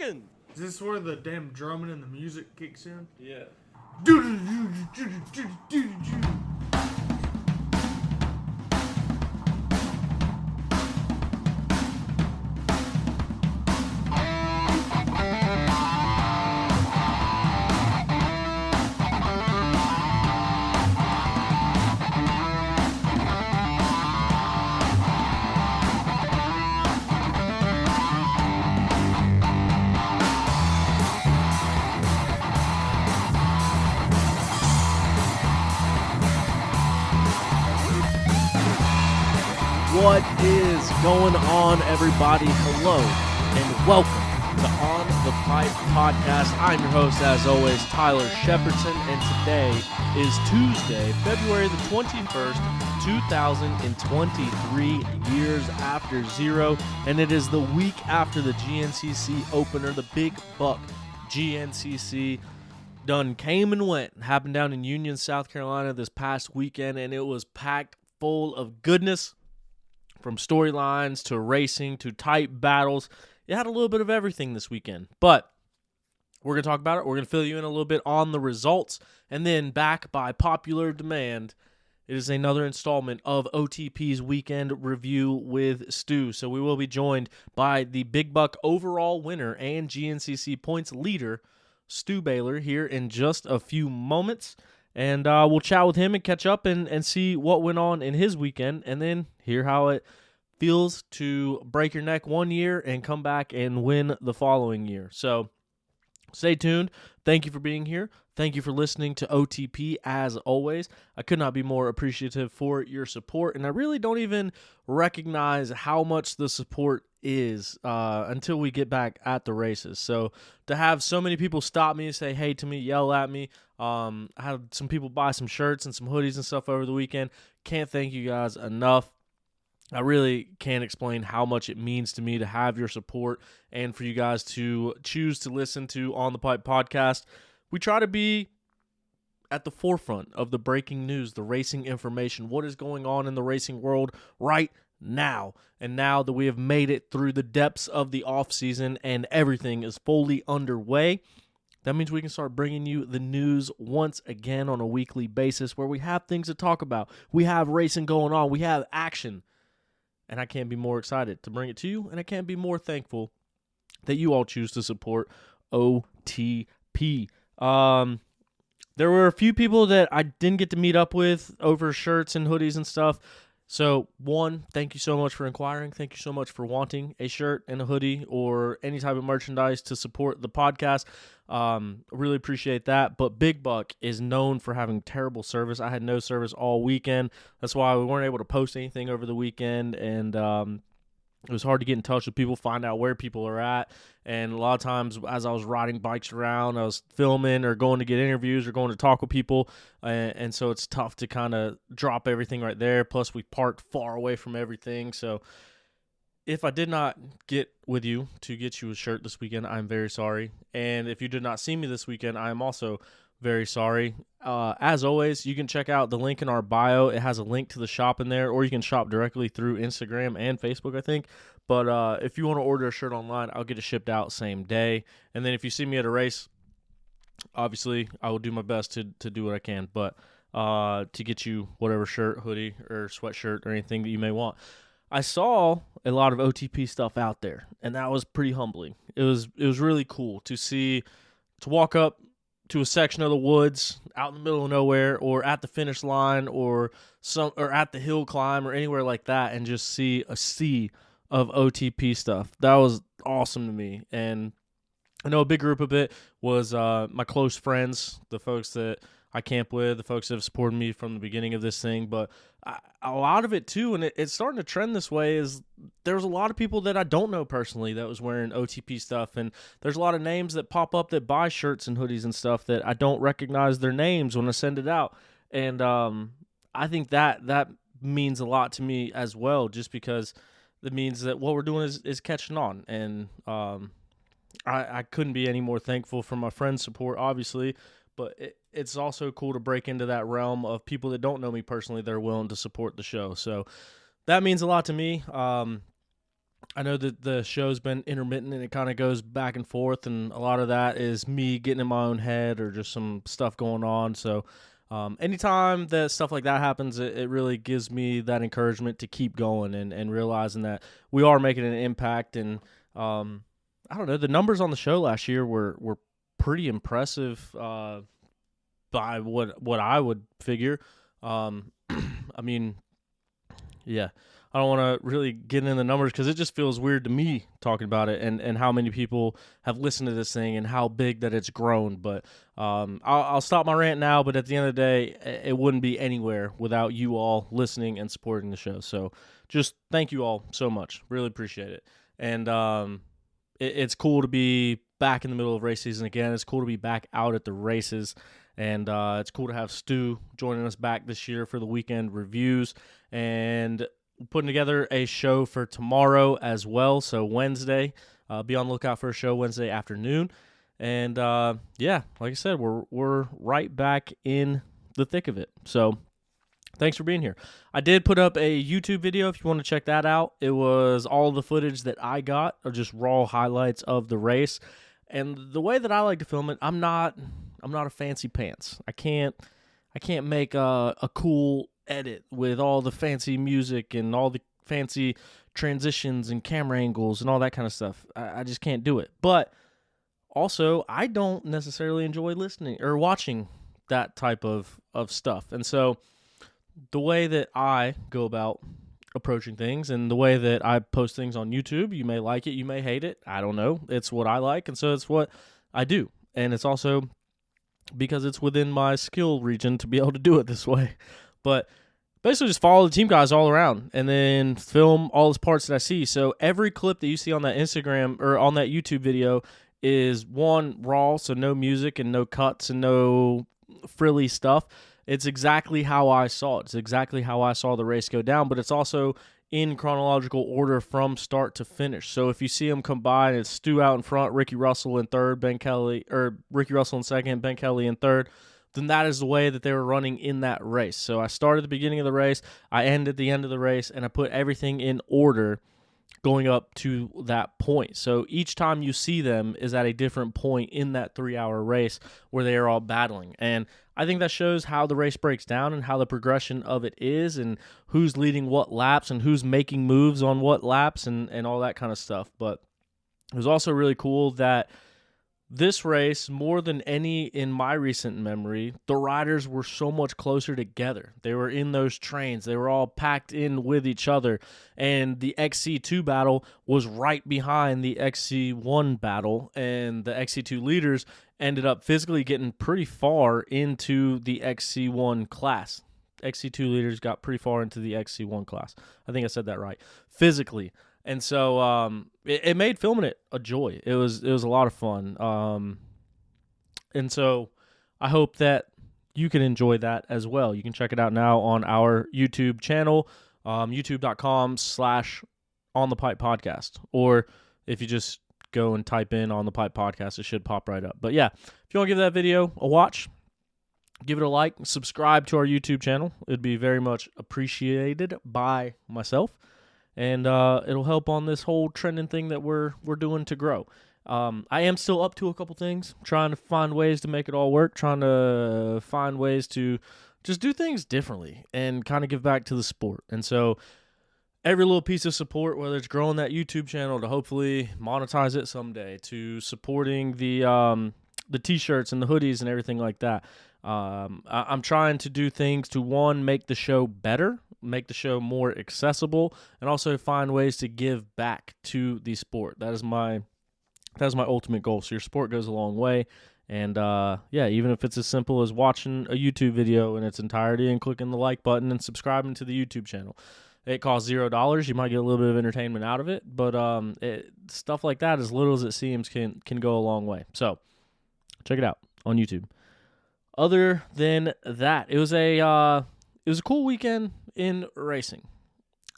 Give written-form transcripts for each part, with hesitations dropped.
seconds. Is this where the damn drumming and the music kicks in? Yeah. What is going on, everybody? Hello, and welcome to On the Pipe Podcast. I'm your host, as always, Tyler Shepardson, and today is Tuesday, February the 21st, 2023, years after zero, and it is the week after the GNCC opener, the Big Buck GNCC. Done came and went. Happened down in Union, South Carolina this past weekend, and it was packed full of goodness. From storylines to racing to tight battles. It had a little bit of everything this weekend. But we're going to talk about it. We're going to fill you in a little bit on the results. And then back by popular demand, it is another installment of OTP's Weekend Review with Stu. So we will be joined by the Big Buck overall winner and GNCC points leader, Steward Baylor, here in just a few moments. And we'll chat with him and catch up and see what went on in his weekend and then hear how it feels to break your neck one year and come back and win the following year. So stay tuned. Thank you for being here. Thank you for listening to OTP as always. I could not be more appreciative for your support, and I really don't even recognize how much the support is until we get back at the races. So to have so many people stop me, say hey to me, yell at me. I had some people buy some shirts and some hoodies and stuff over the weekend. Can't thank you guys enough. I really can't explain how much it means to me to have your support and for you guys to choose to listen to On the Pipe Podcast. We try to be at the forefront of the breaking news, the racing information, what is going on in the racing world right now. And now that we have made it through the depths of the off season and everything is fully underway, that means we can start bringing you the news once again on a weekly basis where we have things to talk about. We have racing going on. We have action. And I can't be more excited to bring it to you. And I can't be more thankful that you all choose to support OTP. There were a few people that I didn't get to meet up with over shirts and hoodies and stuff. So, one, thank you so much for inquiring. Thank you so much for wanting a shirt and a hoodie or any type of merchandise to support the podcast. Really appreciate that. But Big Buck is known for having terrible service. I had no service all weekend. That's why we weren't able to post anything over the weekend. And it was hard to get in touch with people, find out where people are at. And a lot of times as I was riding bikes around, I was filming or going to get interviews or going to talk with people. And so it's tough to kind of drop everything right there. Plus we parked far away from everything. So if I did not get with you to get you a shirt this weekend, I'm very sorry. And if you did not see me this weekend, I am also very sorry. As always, you can check out the link in our bio. It has a link to the shop in there, or you can shop directly through Instagram and Facebook, I think. But if you want to order a shirt online, I'll get it shipped out same day. And then if you see me at a race, obviously I will do my best to do what I can, but to get you whatever shirt, hoodie, or sweatshirt or anything that you may want. I saw a lot of OTP stuff out there, and that was pretty humbling. It was really cool to walk up to a section of the woods out in the middle of nowhere or at the finish line or at the hill climb or anywhere like that and just see a sea of OTP stuff. That was awesome to me. And I know a big group of it was my close friends, the folks that I camp with, the folks that have supported me from the beginning of this thing, but a lot of it too, and it's starting to trend this way, is there's a lot of people that I don't know personally that was wearing OTP stuff, and there's a lot of names that pop up that buy shirts and hoodies and stuff that I don't recognize their names when I send it out, and I think that means a lot to me as well, just because it means that what we're doing is catching on, and I couldn't be any more thankful for my friends' support, obviously, but it's also cool to break into that realm of people that don't know me personally that are willing to support the show. So that means a lot to me. I know that the show's been intermittent and it kind of goes back and forth, and a lot of that is me getting in my own head or just some stuff going on. So anytime that stuff like that happens, it really gives me that encouragement to keep going and realizing that we are making an impact. And I don't know, the numbers on the show last year were pretty impressive by what I would figure. I mean, yeah. I don't want to really get into the numbers because it just feels weird to me talking about it and how many people have listened to this thing and how big that it's grown. But I'll stop my rant now. But at the end of the day, it wouldn't be anywhere without you all listening and supporting the show. So just thank you all so much. Really appreciate it. And it's cool to be back in the middle of race season again. It's cool to be back out at the races. And it's cool to have Stu joining us back this year for the weekend reviews. And putting together a show for tomorrow as well. So Wednesday, be on the lookout for a show Wednesday afternoon. And yeah, like I said, we're right back in the thick of it. So thanks for being here. I did put up a YouTube video if you want to check that out. It was all the footage that I got, or just raw highlights of the race. And the way that I like to film it, I'm not a fancy pants. I can't make a cool edit with all the fancy music and all the fancy transitions and camera angles and all that kind of stuff. I just can't do it. But also, I don't necessarily enjoy listening or watching that type of stuff. And so the way that I go about approaching things and the way that I post things on YouTube, you may like it, you may hate it. I don't know. It's what I like, and so it's what I do. And it's also because it's within my skill region to be able to do it this way. But basically just follow the team guys all around and then film all those parts that I see. So every clip that you see on that Instagram or on that YouTube video is one, raw, so no music and no cuts and no frilly stuff. It's exactly how I saw it. It's exactly how I saw the race go down, but it's also in chronological order from start to finish. So if you see them come by and it's Stu out in front, Ricky Russell in third, Ricky Russell in second, Ben Kelly in third, then that is the way that they were running in that race. So I started at the beginning of the race, I ended at the end of the race, and I put everything in order going up to that point. So each time you see them is at a different point in that 3-hour race where they are all battling. And I think that shows how the race breaks down and how the progression of it is and who's leading what laps and who's making moves on what laps and all that kind of stuff. But it was also really cool that this race, more than any in my recent memory, the riders were so much closer together. They were in those trains. They were all packed in with each other. And the XC2 battle was right behind the XC1 battle. And the XC2 leaders ended up physically getting pretty far into the XC1 class. XC2 leaders got pretty far into the XC1 class. I think I said that right. Physically. And so it made filming it a joy. It was a lot of fun. And so I hope that you can enjoy that as well. You can check it out now on our YouTube channel, youtube.com/onthepipe podcast. Or if you just go and type in On the Pipe podcast, it should pop right up. But yeah, if you want to give that video a watch, give it a like, subscribe to our YouTube channel. It'd be very much appreciated by myself. And it'll help on this whole trending thing that we're doing to grow. I am still up to a couple things, trying to find ways to make it all work, trying to find ways to just do things differently and kind of give back to the sport. And so every little piece of support, whether it's growing that YouTube channel to hopefully monetize it someday, to supporting the T-shirts and the hoodies and everything like that. I'm trying to do things to, one, make the show better, make the show more accessible, and also find ways to give back to the sport. That is my ultimate goal. So your support goes a long way. And yeah, even if it's as simple as watching a YouTube video in its entirety and clicking the like button and subscribing to the YouTube channel. It costs $0. You might get a little bit of entertainment out of it, but stuff like that, as little as it seems, can go a long way. So check it out on YouTube. Other than that, it was a cool weekend in racing.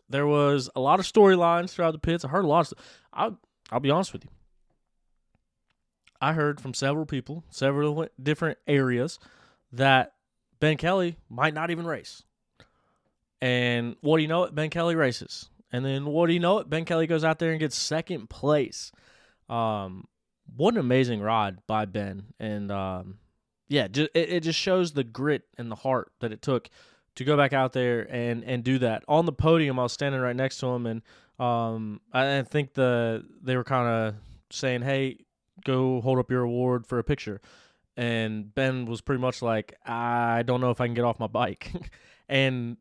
There was a lot of storylines throughout the pits. I heard a lot of stuff. I'll be honest with you. I heard from several people, several different areas, that Ben Kelly might not even race. And what do you know? Ben Kelly races. And then what do you know it? Ben Kelly goes out there and gets second place. What an amazing ride by Ben. And, it just shows the grit and the heart that it took to go back out there and do that. On the podium, I was standing right next to him, and I think they were kind of saying, hey, go hold up your award for a picture. And Ben was pretty much like, I don't know if I can get off my bike. And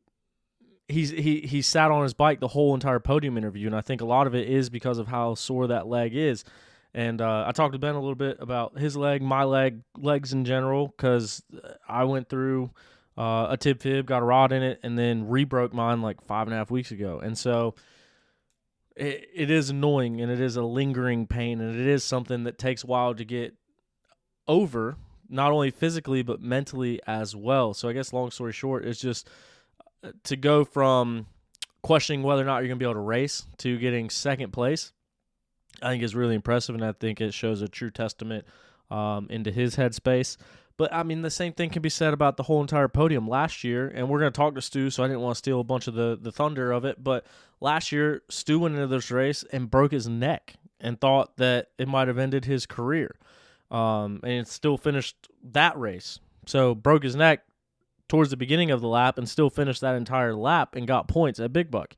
he sat on his bike the whole entire podium interview, and I think a lot of it is because of how sore that leg is. And I talked to Ben a little bit about his leg, my legs in general, because I went through a tib fib, got a rod in it, and then re-broke mine like 5.5 weeks ago. And so it is annoying, and it is a lingering pain, and it is something that takes a while to get over, not only physically but mentally as well. So I guess long story short is just to go from questioning whether or not you're going to be able to race to getting second place, I think is really impressive, and I think it shows a true testament into his headspace. But, I mean, the same thing can be said about the whole entire podium last year, and we're going to talk to Stu, so I didn't want to steal a bunch of the thunder of it, but last year, Stu went into this race and broke his neck and thought that it might have ended his career, and it still finished that race. So, broke his neck towards the beginning of the lap and still finished that entire lap and got points at Big Buck.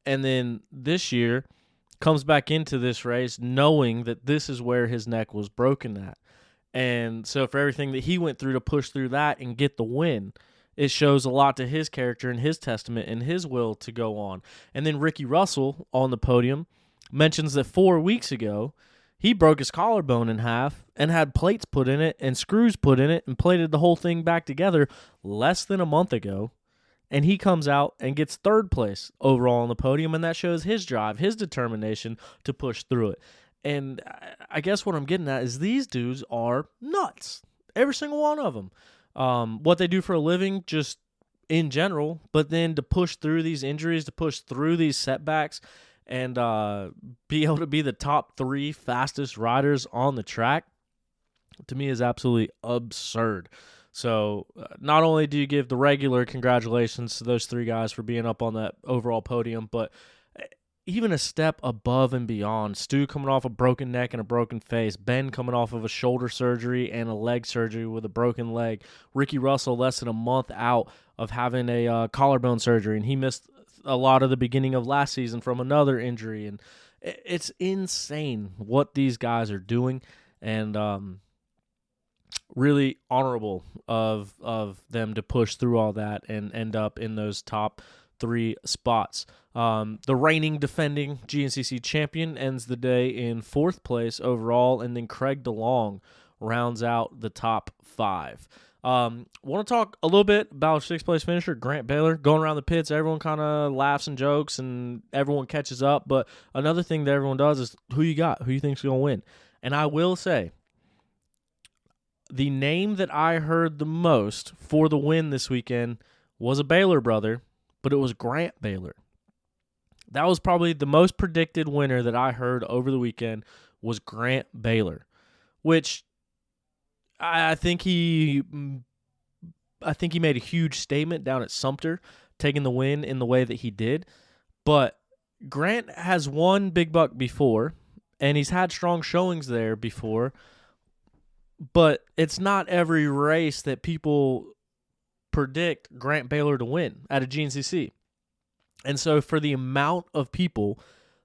And then this year comes back into this race knowing that this is where his neck was broken at. And so for everything that he went through to push through that and get the win, it shows a lot to his character and his testament and his will to go on. And then Ricky Russell on the podium mentions that 4 weeks ago, he broke his collarbone in half and had plates put in it and screws put in it and plated the whole thing back together less than a month ago. And he comes out and gets third place overall on the podium, and that shows his drive, his determination to push through it. And I guess what I'm getting at is these dudes are nuts, every single one of them. What they do for a living, just in general, but then to push through these injuries, to push through these setbacks, and be able to be the top 3 fastest riders on the track, to me is absolutely absurd. So not only do you give the regular congratulations to those 3 guys for being up on that overall podium, but even a step above and beyond. Stu coming off a broken neck and a broken face. Ben coming off of a shoulder surgery and a leg surgery with a broken leg. Ricky Russell less than a month out of having a collarbone surgery, and he missed a lot of the beginning of last season from another injury. And it's insane what these guys are doing, and really honorable of them to push through all that and end up in those top 3 spots. The reigning defending GNCC champion ends the day in 4th place overall, and then Craig DeLong rounds out the top 5. Want to talk a little bit about 6th place finisher Grant Baylor going around the pits. Everyone kind of laughs and jokes, and everyone catches up. But another thing that everyone does is who you got, who you think's going to win. And I will say, the name that I heard the most for the win this weekend was a Baylor brother, but it was Grant Baylor. That was probably the most predicted winner that I heard over the weekend was Grant Baylor, which I think he made a huge statement down at Sumter, taking the win in the way that he did. But Grant has won Big Buck before, and he's had strong showings there before. But it's not every race that people predict Grant Baylor to win at a GNCC. And so for the amount of people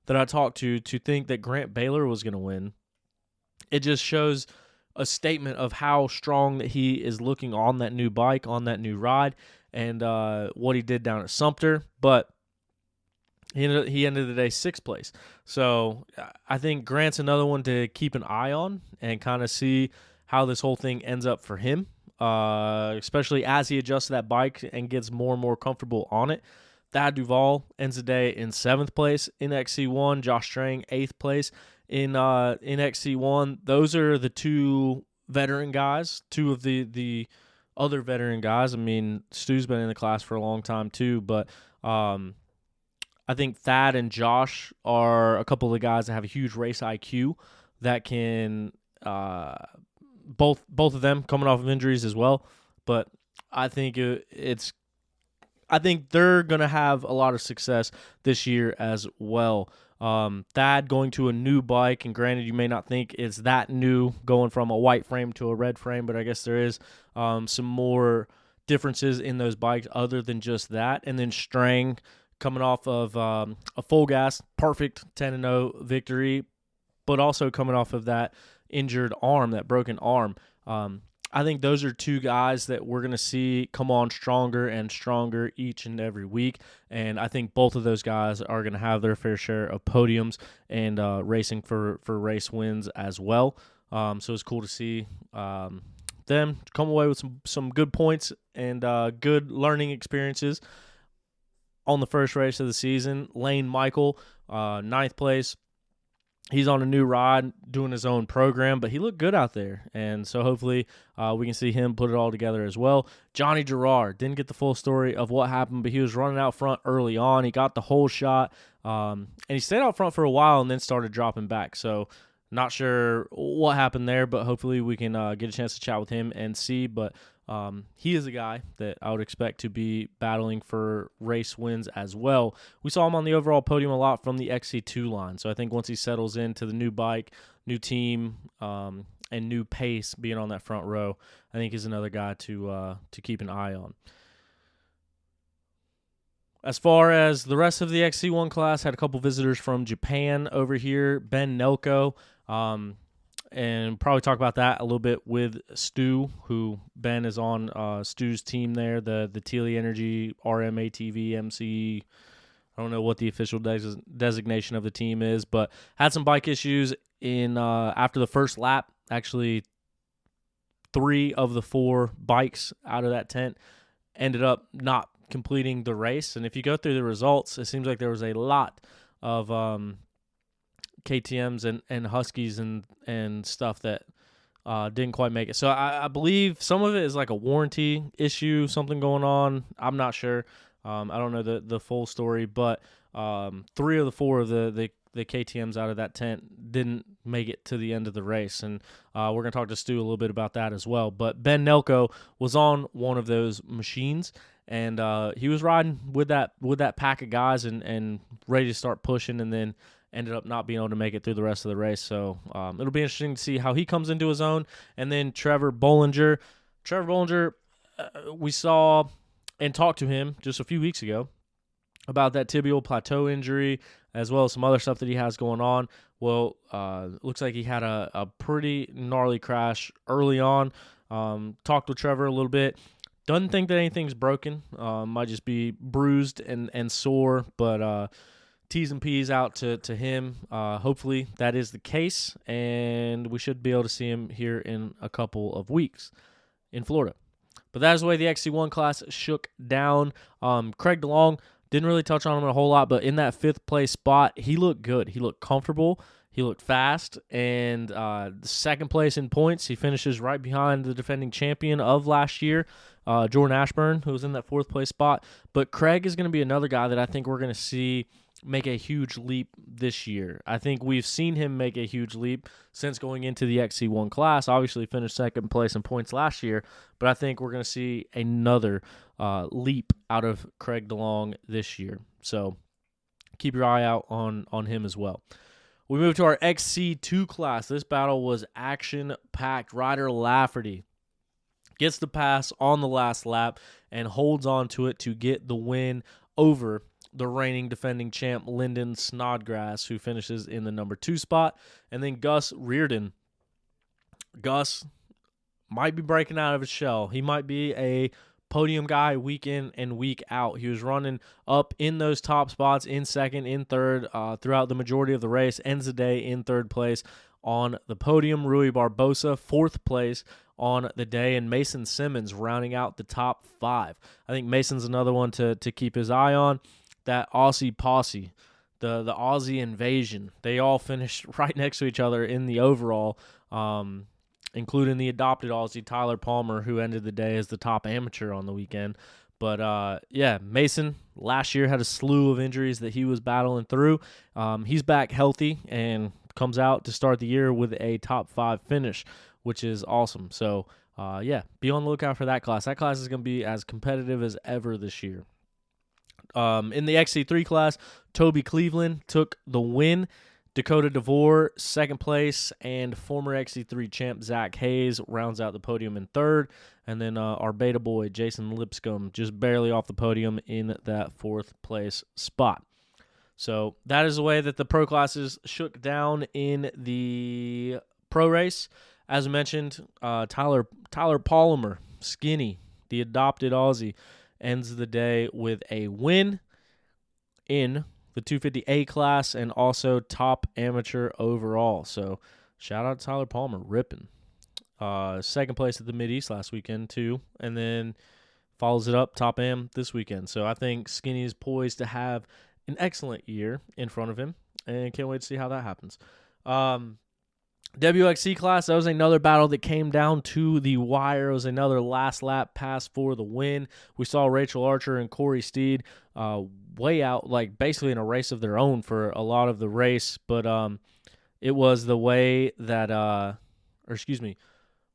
that I talked to think that Grant Baylor was going to win, it just shows a statement of how strong that he is looking on that new bike, on that new ride, and what he did down at Sumter. But he ended the day 6th place. So I think Grant's another one to keep an eye on and kind of see how this whole thing ends up for him, especially as he adjusts that bike and gets more and more comfortable on it. Thad Duvall ends the day in 7th place in XC1. Josh Strang, 8th place in XC1. Those are the 2 veteran guys, 2 of the other veteran guys. I mean, Stu's been in the class for a long time too, but I think Thad and Josh are a couple of the guys that have a huge race IQ that can both of them coming off of injuries as well. But I think it's I think they're going to have a lot of success this year as well. Thad going to a new bike, and granted, you may not think it's that new going from a white frame to a red frame, but I guess there is some more differences in those bikes other than just that. And then Strang coming off of a full gas, perfect 10-0 victory, but also coming off of that injured arm, that broken arm. I think those are two guys that we're going to see come on stronger and stronger each and every week, and I think both of those guys are going to have their fair share of podiums and racing for race wins as well. So it's cool to see them come away with some good points and good learning experiences on the first race of the season. Lane Michael, 9th place. He's on a new ride, doing his own program, but he looked good out there, and so hopefully we can see him put it all together as well. Johnny Gerard didn't get the full story of what happened, but he was running out front early on. He got the whole shot, and he stayed out front for a while and then started dropping back. So not sure what happened there, but hopefully we can get a chance to chat with him and see. But he is a guy that I would expect to be battling for race wins as well. We saw him on the overall podium a lot from the XC2 line. So I think once he settles into the new bike, new team, and new pace being on that front row, I think he's another guy to keep an eye on. As far as the rest of the XC1 class, had a couple visitors from Japan over here. Ben Nelko, and probably talk about that a little bit with Stu, who Ben is on Stu's team there, the Teely Energy RMATV MC. I don't know what the official designation of the team is, but had some bike issues in after the first lap. Actually, 3 of the 4 bikes out of that tent ended up not completing the race. And if you go through the results, it seems like there was a lot of KTMs and Huskies and stuff that didn't quite make it. So I believe some of it is like a warranty issue, something going on. I'm not sure. I don't know the full story, but 3 of the 4 of the KTMs out of that tent didn't make it to the end of the race. And we're going to talk to Stu a little bit about that as well. But Ben Nelko was on one of those machines, and he was riding with that pack of guys and ready to start pushing, and then ended up not being able to make it through the rest of the race. So it'll be interesting to see how he comes into his own. And then Trevor Bollinger, we saw and talked to him just a few weeks ago about that tibial plateau injury, as well as some other stuff that he has going on. Well, looks like he had a pretty gnarly crash early on. Talked with Trevor a little bit. Doesn't think that anything's broken. Might just be bruised and sore, but T's and P's out to him. Hopefully that is the case, and we should be able to see him here in a couple of weeks in Florida. But that is the way the XC1 class shook down. Craig DeLong, didn't really touch on him a whole lot, but in that 5th place spot, he looked good. He looked comfortable. He looked fast. And the 2nd place in points, he finishes right behind the defending champion of last year, Jordan Ashburn, who was in that 4th place spot. But Craig is going to be another guy that I think we're going to see make a huge leap this year. I think we've seen him make a huge leap since going into the XC1 class. Obviously finished 2nd place in points last year, but I think we're going to see another leap out of Craig DeLong this year. So keep your eye out on him as well. We move to our XC2 class. This battle was action-packed. Ryder Lafferty gets the pass on the last lap and holds on to it to get the win over the reigning defending champ Lyndon Snodgrass, who finishes in the number 2 spot. And then Gus Reardon. Gus might be breaking out of his shell. He might be a podium guy week in and week out. He was running up in those top spots, in 2nd, in 3rd, throughout the majority of the race. Ends the day in 3rd place on the podium. Rui Barbosa, 4th place on the day, and Mason Simmons rounding out the top 5. I think Mason's another one to keep his eye on. That Aussie posse, the Aussie invasion, they all finished right next to each other in the overall, including the adopted Aussie Tyler Palmer, who ended the day as the top amateur on the weekend. But, Mason last year had a slew of injuries that he was battling through. He's back healthy and comes out to start the year with a top 5 finish, which is awesome. So, be on the lookout for that class. That class is going to be as competitive as ever this year. In the XC3 class, Toby Cleveland took the win. Dakota DeVore, second place, and former XC3 champ Zach Hayes rounds out the podium in third. And then our beta boy, Jason Lipscomb, just barely off the podium in that fourth place spot. So that is the way that the pro classes shook down in the pro race. As I mentioned, Tyler Palmer, Skinny, the adopted Aussie, ends the day with a win in the 250A class and also top amateur overall. So shout out to Tyler Palmer, ripping. Second place at the Mid-East last weekend too, and then follows it up top am this weekend. So I think Skinny is poised to have an excellent year in front of him, and can't wait to see how that happens. WXC class, that was another battle that came down to the wire. It was another last lap pass for the win. We saw Rachel Archer and Corey Steed way out, like basically in a race of their own for a lot of the race, but it was the way that,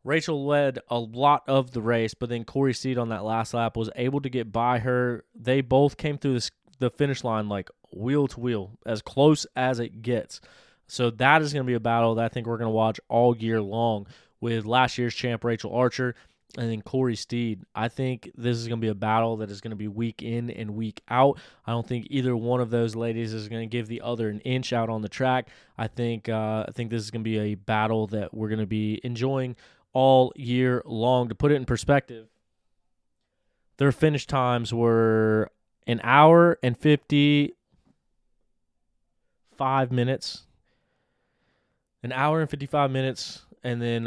Rachel led a lot of the race, but then Corey Steed on that last lap was able to get by her. They both came through the finish line like wheel to wheel, as close as it gets. So that is going to be a battle that I think we're going to watch all year long with last year's champ Rachel Archer and then Corey Steed. I think this is going to be a battle that is going to be week in and week out. I don't think either one of those ladies is going to give the other an inch out on the track. I think this is going to be a battle that we're going to be enjoying all year long. To put it in perspective, their finish times were an hour and 55 minutes. An hour and 55 minutes, and then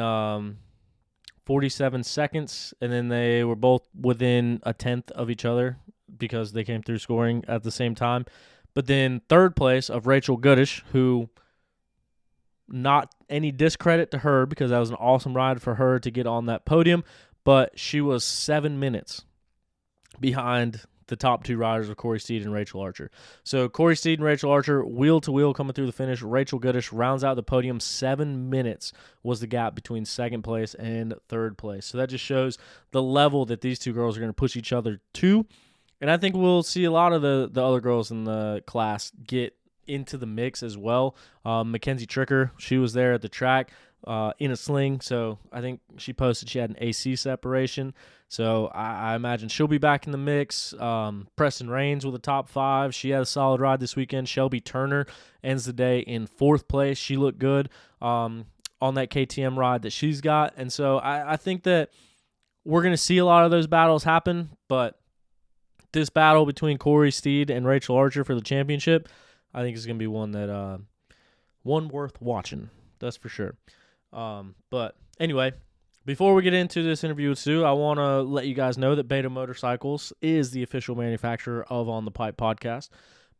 47 seconds, and then they were both within a tenth of each other because they came through scoring at the same time. But then third place of Rachel Goodish, who, not any discredit to her because that was an awesome ride for her to get on that podium, but she was 7 minutes behind the top two riders of Corey Steed and Rachel Archer. So Corey Steed and Rachel Archer, wheel to wheel coming through the finish. Rachel Goodish rounds out the podium. 7 minutes was the gap between second place and third place. So that just shows the level that these two girls are going to push each other to. And I think we'll see a lot of the other girls in the class get into the mix as well. Mackenzie Tricker, she was there at the track in a sling. So I think she posted she had an AC separation. So I imagine she'll be back in the mix. Preston Rains with a top 5. She had a solid ride this weekend. Shelby Turner ends the day in fourth place. She looked good on that KTM ride that she's got. And so I think that we're going to see a lot of those battles happen. But this battle between Corey Steed and Rachel Archer for the championship, I think is going to be one that one worth watching. That's for sure. But anyway, before we get into this interview with Stu, I want to let you guys know that Beta Motorcycles is the official manufacturer of On the Pipe podcast.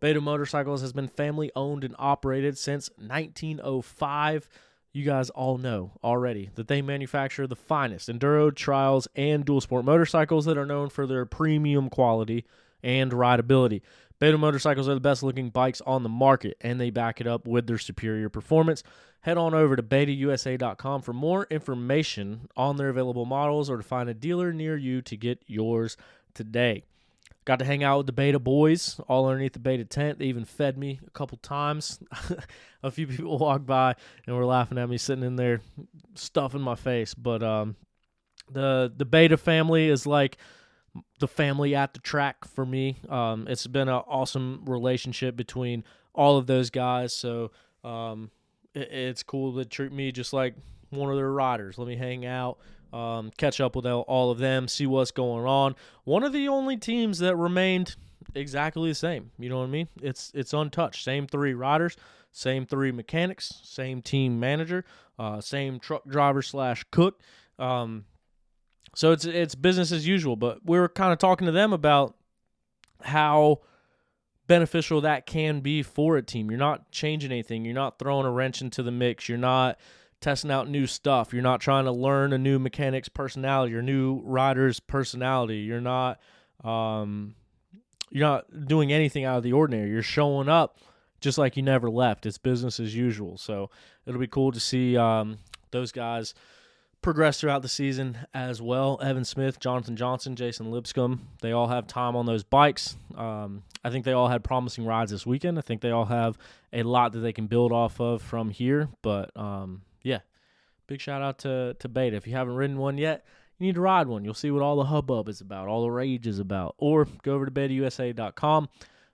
Beta Motorcycles has been family owned and operated since 1905. You guys all know already that they manufacture the finest enduro, trials, and dual sport motorcycles that are known for their premium quality and rideability. Beta motorcycles are the best looking bikes on the market, and they back it up with their superior performance. Head on over to betausa.com for more information on their available models or to find a dealer near you to get yours today. Got to hang out with the Beta boys all underneath the Beta tent. They even fed me a couple times. A few people walked by and were laughing at me sitting in there stuffing my face. But the Beta family is like the family at the track for me. It's been an awesome relationship between all of those guys. So it's cool to treat me just like one of their riders. Let me hang out, catch up with all of them, see what's going on. One of the only teams that remained exactly the same. You know what I mean? It's untouched. Same 3 riders, same 3 mechanics, same team manager, same truck driver / cook. So it's business as usual. But we were kind of talking to them about how beneficial that can be for a team. You're not changing anything. You're not throwing a wrench into the mix. You're not testing out new stuff. You're not trying to learn a new mechanic's personality or new rider's personality. You're not doing anything out of the ordinary. You're showing up just like you never left. It's business as usual. So it'll be cool to see those guys progress throughout the season as well. Evan Smith, Jonathan Johnson, Jason Lipscomb, they all have time on those bikes. I think they all had promising rides this weekend. I think they all have a lot that they can build off of from here. But, yeah, big shout out to Beta. If you haven't ridden one yet, you need to ride one. You'll see what all the hubbub is about, all the rage is about. Or go over to betausa.com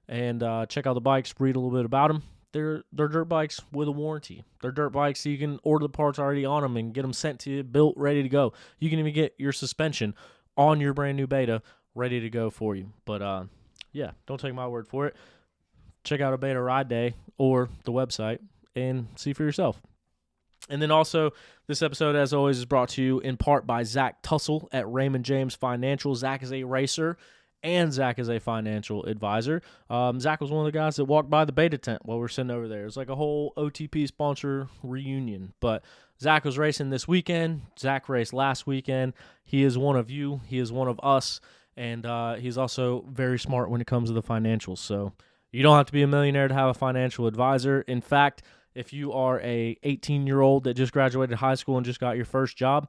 and check out the bikes, read a little bit about them. They're dirt bikes with a warranty. They're dirt bikes, so you can order the parts already on them and get them sent to you, built, ready to go. You can even get your suspension on your brand new Beta ready to go for you. But, yeah, don't take my word for it. Check out a Beta Ride Day or the website and see for yourself. And then also, this episode, as always, is brought to you in part by Zach Tussle at Raymond James Financial. Zach is a racer, and Zach is a financial advisor. Zach was one of the guys that walked by the Beta tent while we were sitting over there. It's like a whole OTP sponsor reunion. But Zach was racing this weekend. Zach raced last weekend. He is one of you. He is one of us. And he's also very smart when it comes to the financials. So you don't have to be a millionaire to have a financial advisor. In fact, if you are a 18-year-old that just graduated high school and just got your first job,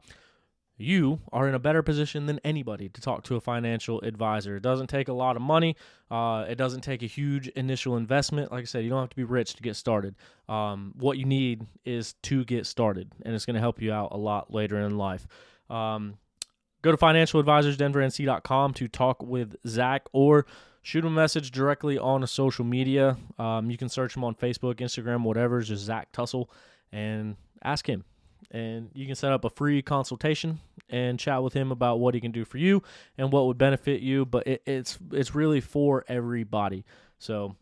you are in a better position than anybody to talk to a financial advisor. It doesn't take a lot of money. It doesn't take a huge initial investment. Like I said, you don't have to be rich to get started. What you need is to get started, and it's going to help you out a lot later in life. Go to financialadvisorsdenvernc.com to talk with Zach, or shoot him a message directly on a social media. You can search him on Facebook, Instagram, whatever. It's just Zach Tussle, and ask him. And you can set up a free consultation and chat with him about what he can do for you and what would benefit you. But it's really for everybody. So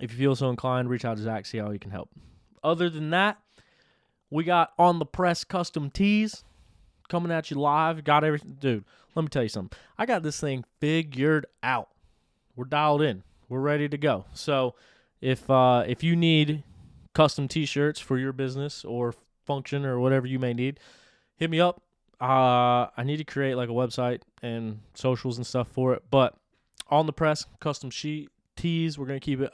if you feel so inclined, reach out to Zach, see how he can help. Other than that, we got On the Press custom tees coming at you live. Got everything. Dude, let me tell you something. I got this thing figured out. We're dialed in. We're ready to go. So if you need custom t-shirts for your business or function or whatever you may need, hit me up. I need to create like a website and socials and stuff for it. But On the Press custom sheet tees, we're going to keep it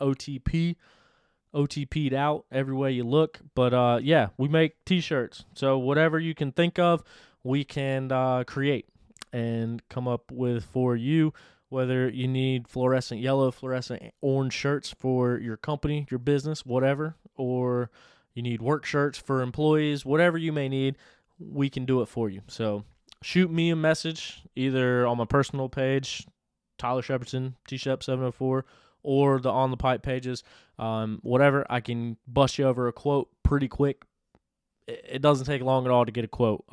OTP'd out every way you look. But yeah, we make t-shirts. So whatever you can think of, we can create and come up with for you. Whether you need fluorescent yellow, fluorescent orange shirts for your company, your business, whatever, or you need work shirts for employees, whatever you may need, we can do it for you. So shoot me a message either on my personal page, Tyler Shepardson, TShep704, or the On the Pipe pages. Whatever, I can bust you over a quote pretty quick. It doesn't take long at all to get a quote.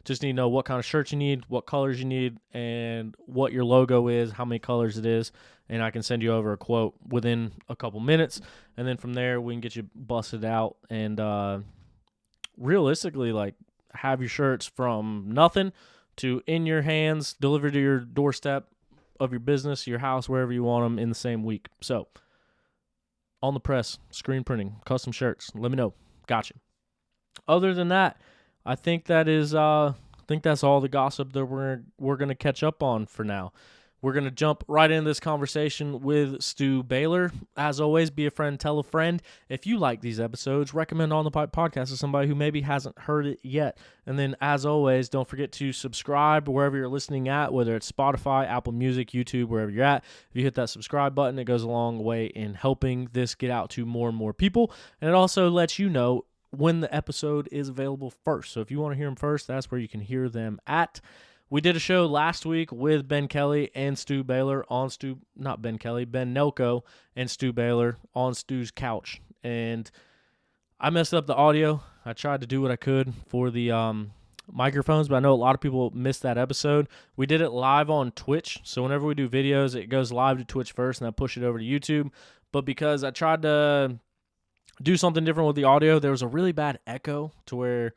Just need to know what kind of shirt you need, what colors you need, and what your logo is, how many colors it is, and I can send you over a quote within a couple minutes. And then from there, we can get you busted out and realistically, like, have your shirts from nothing to in your hands, delivered to your doorstep of your business, your house, wherever you want them in the same week. So, On the Press, screen printing, custom shirts. Let me know. Gotcha. Other than that, I think that's all the gossip that we're going to catch up on for now. We're going to jump right into this conversation with Steward Baylor. As always, be a friend, tell a friend. If you like these episodes, recommend On the Pipe podcast to somebody who maybe hasn't heard it yet. And then, as always, don't forget to subscribe wherever you're listening at, whether it's Spotify, Apple Music, YouTube, wherever you're at. If you hit that subscribe button, it goes a long way in helping this get out to more and more people. And it also lets you know when the episode is available first. So if you want to hear them first, that's where you can hear them at. We did a show last week with Ben Kelly and Steward Baylor on Ben Nelko and Steward Baylor on Stew's couch. And I messed up the audio. I tried to do what I could for the microphones, but I know a lot of people missed that episode. We did it live on Twitch. So whenever we do videos, it goes live to Twitch first and I push it over to YouTube. But because I tried to do something different with the audio, there was a really bad echo to where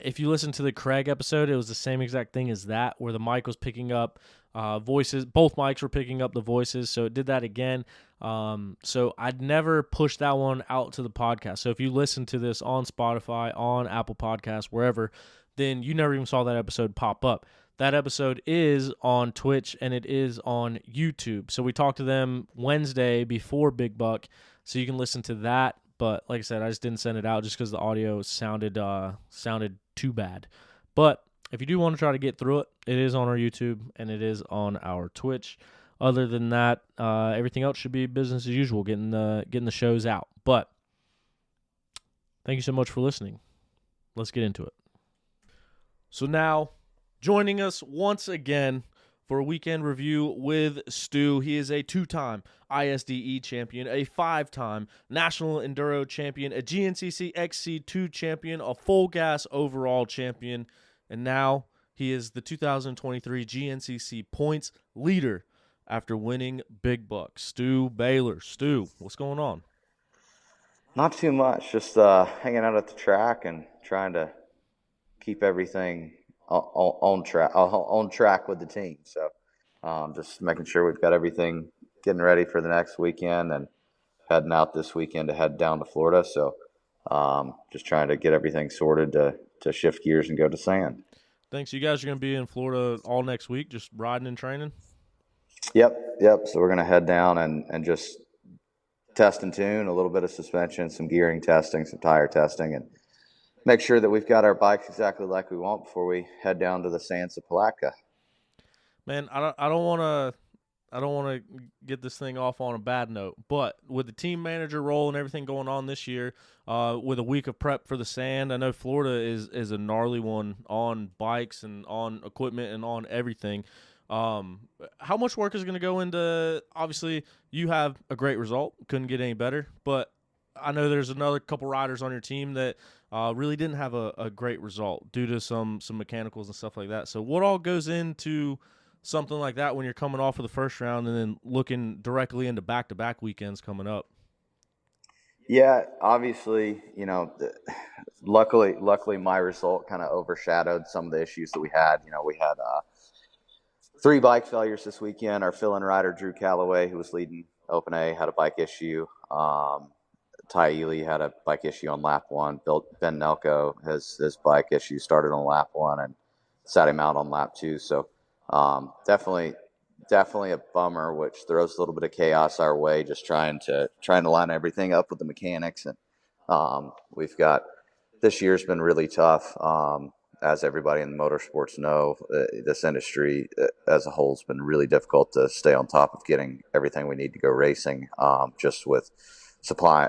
if you listen to the Craig episode, it was the same exact thing as that, where the mic was picking up voices. Both mics were picking up the voices, so it did that again. So I'd never push that one out to the podcast. So if you listen to this on Spotify, on Apple Podcasts, wherever, then you never even saw that episode pop up. That episode is on Twitch, and it is on YouTube. So we talked to them Wednesday before Big Buck, so you can listen to that. But like I said, I just didn't send it out just because the audio sounded too bad. But if you do want to try to get through it, it is on our YouTube and it is on our Twitch. Other than that, everything else should be business as usual, getting the shows out. But thank you so much for listening. Let's get into it. So now, joining us once again for a weekend review with Stu. He is a 2-time ISDE champion, a 5-time National Enduro champion, a GNCC XC2 champion, a full gas overall champion, and now he is the 2023 GNCC points leader after winning Big Buck. Steward Baylor. Stu, what's going on? Not too much, just hanging out at the track and trying to keep everything on track with the team. So just making sure we've got everything getting ready for the next weekend and heading out this weekend to head down to Florida. So just trying to get everything sorted to shift gears and go to sand. Thanks. You guys are going to be in Florida all next week, just riding and training? Yep. So we're going to head down and just test and tune, a little bit of suspension, some gearing testing, some tire testing, and make sure that we've got our bikes exactly like we want before we head down to the sands of Palatka. Man, I don't want to get this thing off on a bad note, but with the team manager role and everything going on this year, with a week of prep for the sand, I know Florida is a gnarly one on bikes and on equipment and on everything. How much work is going to go into, obviously you have a great result, couldn't get any better, but I know there's another couple riders on your team that really didn't have a great result due to some mechanicals and stuff like that. So what all goes into something like that when you're coming off of the first round and then looking directly into back-to-back weekends coming up? Yeah, obviously, luckily my result kind of overshadowed some of the issues that we had. We had 3 bike failures this weekend. Our fill-in rider, Drew Calloway, who was leading Open A, had a bike issue. Ty Ely had a bike issue on lap 1. Ben Nelko, his bike issue started on lap 1 and sat him out on lap 2. So definitely a bummer, which throws a little bit of chaos our way, just trying to line everything up with the mechanics. And we've got, this year's been really tough. As everybody in the motorsports know, this industry as a whole has been really difficult to stay on top of getting everything we need to go racing, just with supply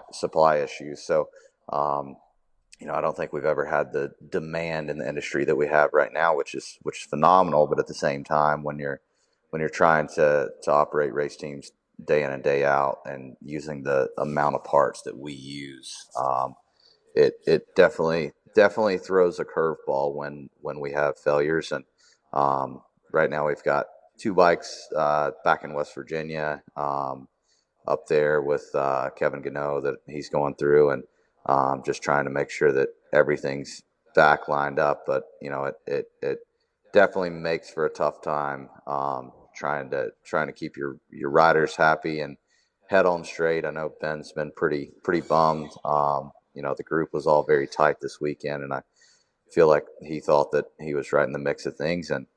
issues. So, I don't think we've ever had the demand in the industry that we have right now, which is phenomenal. But at the same time, when you're trying to operate race teams day in and day out and using the amount of parts that we use, it definitely throws a curveball when we have failures. And right now we've got 2 bikes back in West Virginia, up there with Kevin Gano that he's going through, and just trying to make sure that everything's back lined up. But it definitely makes for a tough time, trying to keep your riders happy and head on straight. I know Ben's been pretty bummed. The group was all very tight this weekend, and I feel like he thought that he was right in the mix of things. And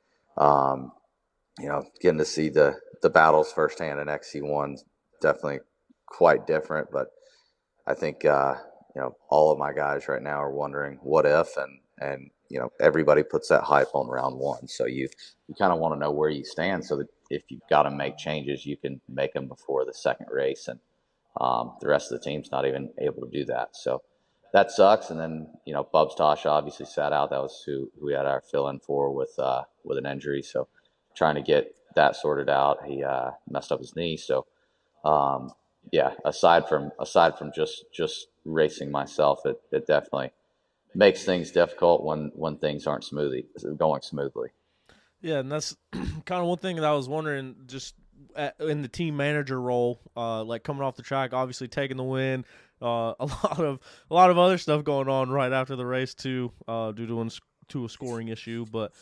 getting to see the battles firsthand in XC1 definitely quite different. But I think all of my guys right now are wondering what if, and everybody puts that hype on round 1, so you kind of want to know where you stand, so that if you've got to make changes, you can make them before the second race. And the rest of the team's not even able to do that, so that sucks. And then Bubs Tosh obviously sat out. That was who we had our fill-in for with an injury, so trying to get that sorted out. He messed up his knee, so aside from just racing myself, it definitely makes things difficult when things aren't going smoothly. Yeah, and that's kind of one thing that I was wondering, just in the team manager role, like coming off the track, obviously taking the win, a lot of other stuff going on right after the race too, due to a scoring issue. But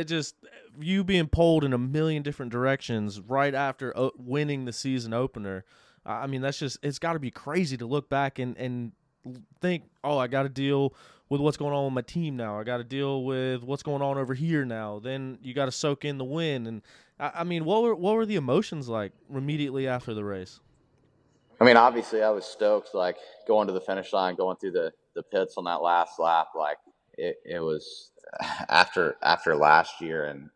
just you being pulled in a million different directions right after winning the season opener. I mean, it's got to be crazy to look back and think, oh, I got to deal with what's going on with my team now. I got to deal with what's going on over here now. Then you got to soak in the win. And I mean, what were the emotions like immediately after the race? I mean, obviously I was stoked, like going to the finish line, going through the pits on that last lap. Like, it was after last year and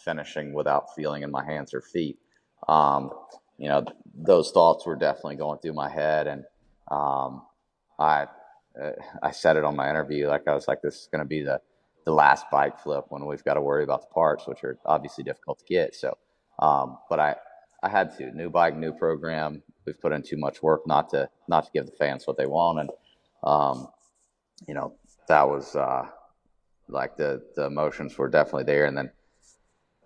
finishing without feeling in my hands or feet. Um, those thoughts were definitely going through my head, and um, I I said it on my interview. Like I was like, this is going to be the last bike flip when we've got to worry about the parts, which are obviously difficult to get. So, but I had to new bike, new program. We've put in too much work not to give the fans what they want, and um, that was like the emotions were definitely there. And then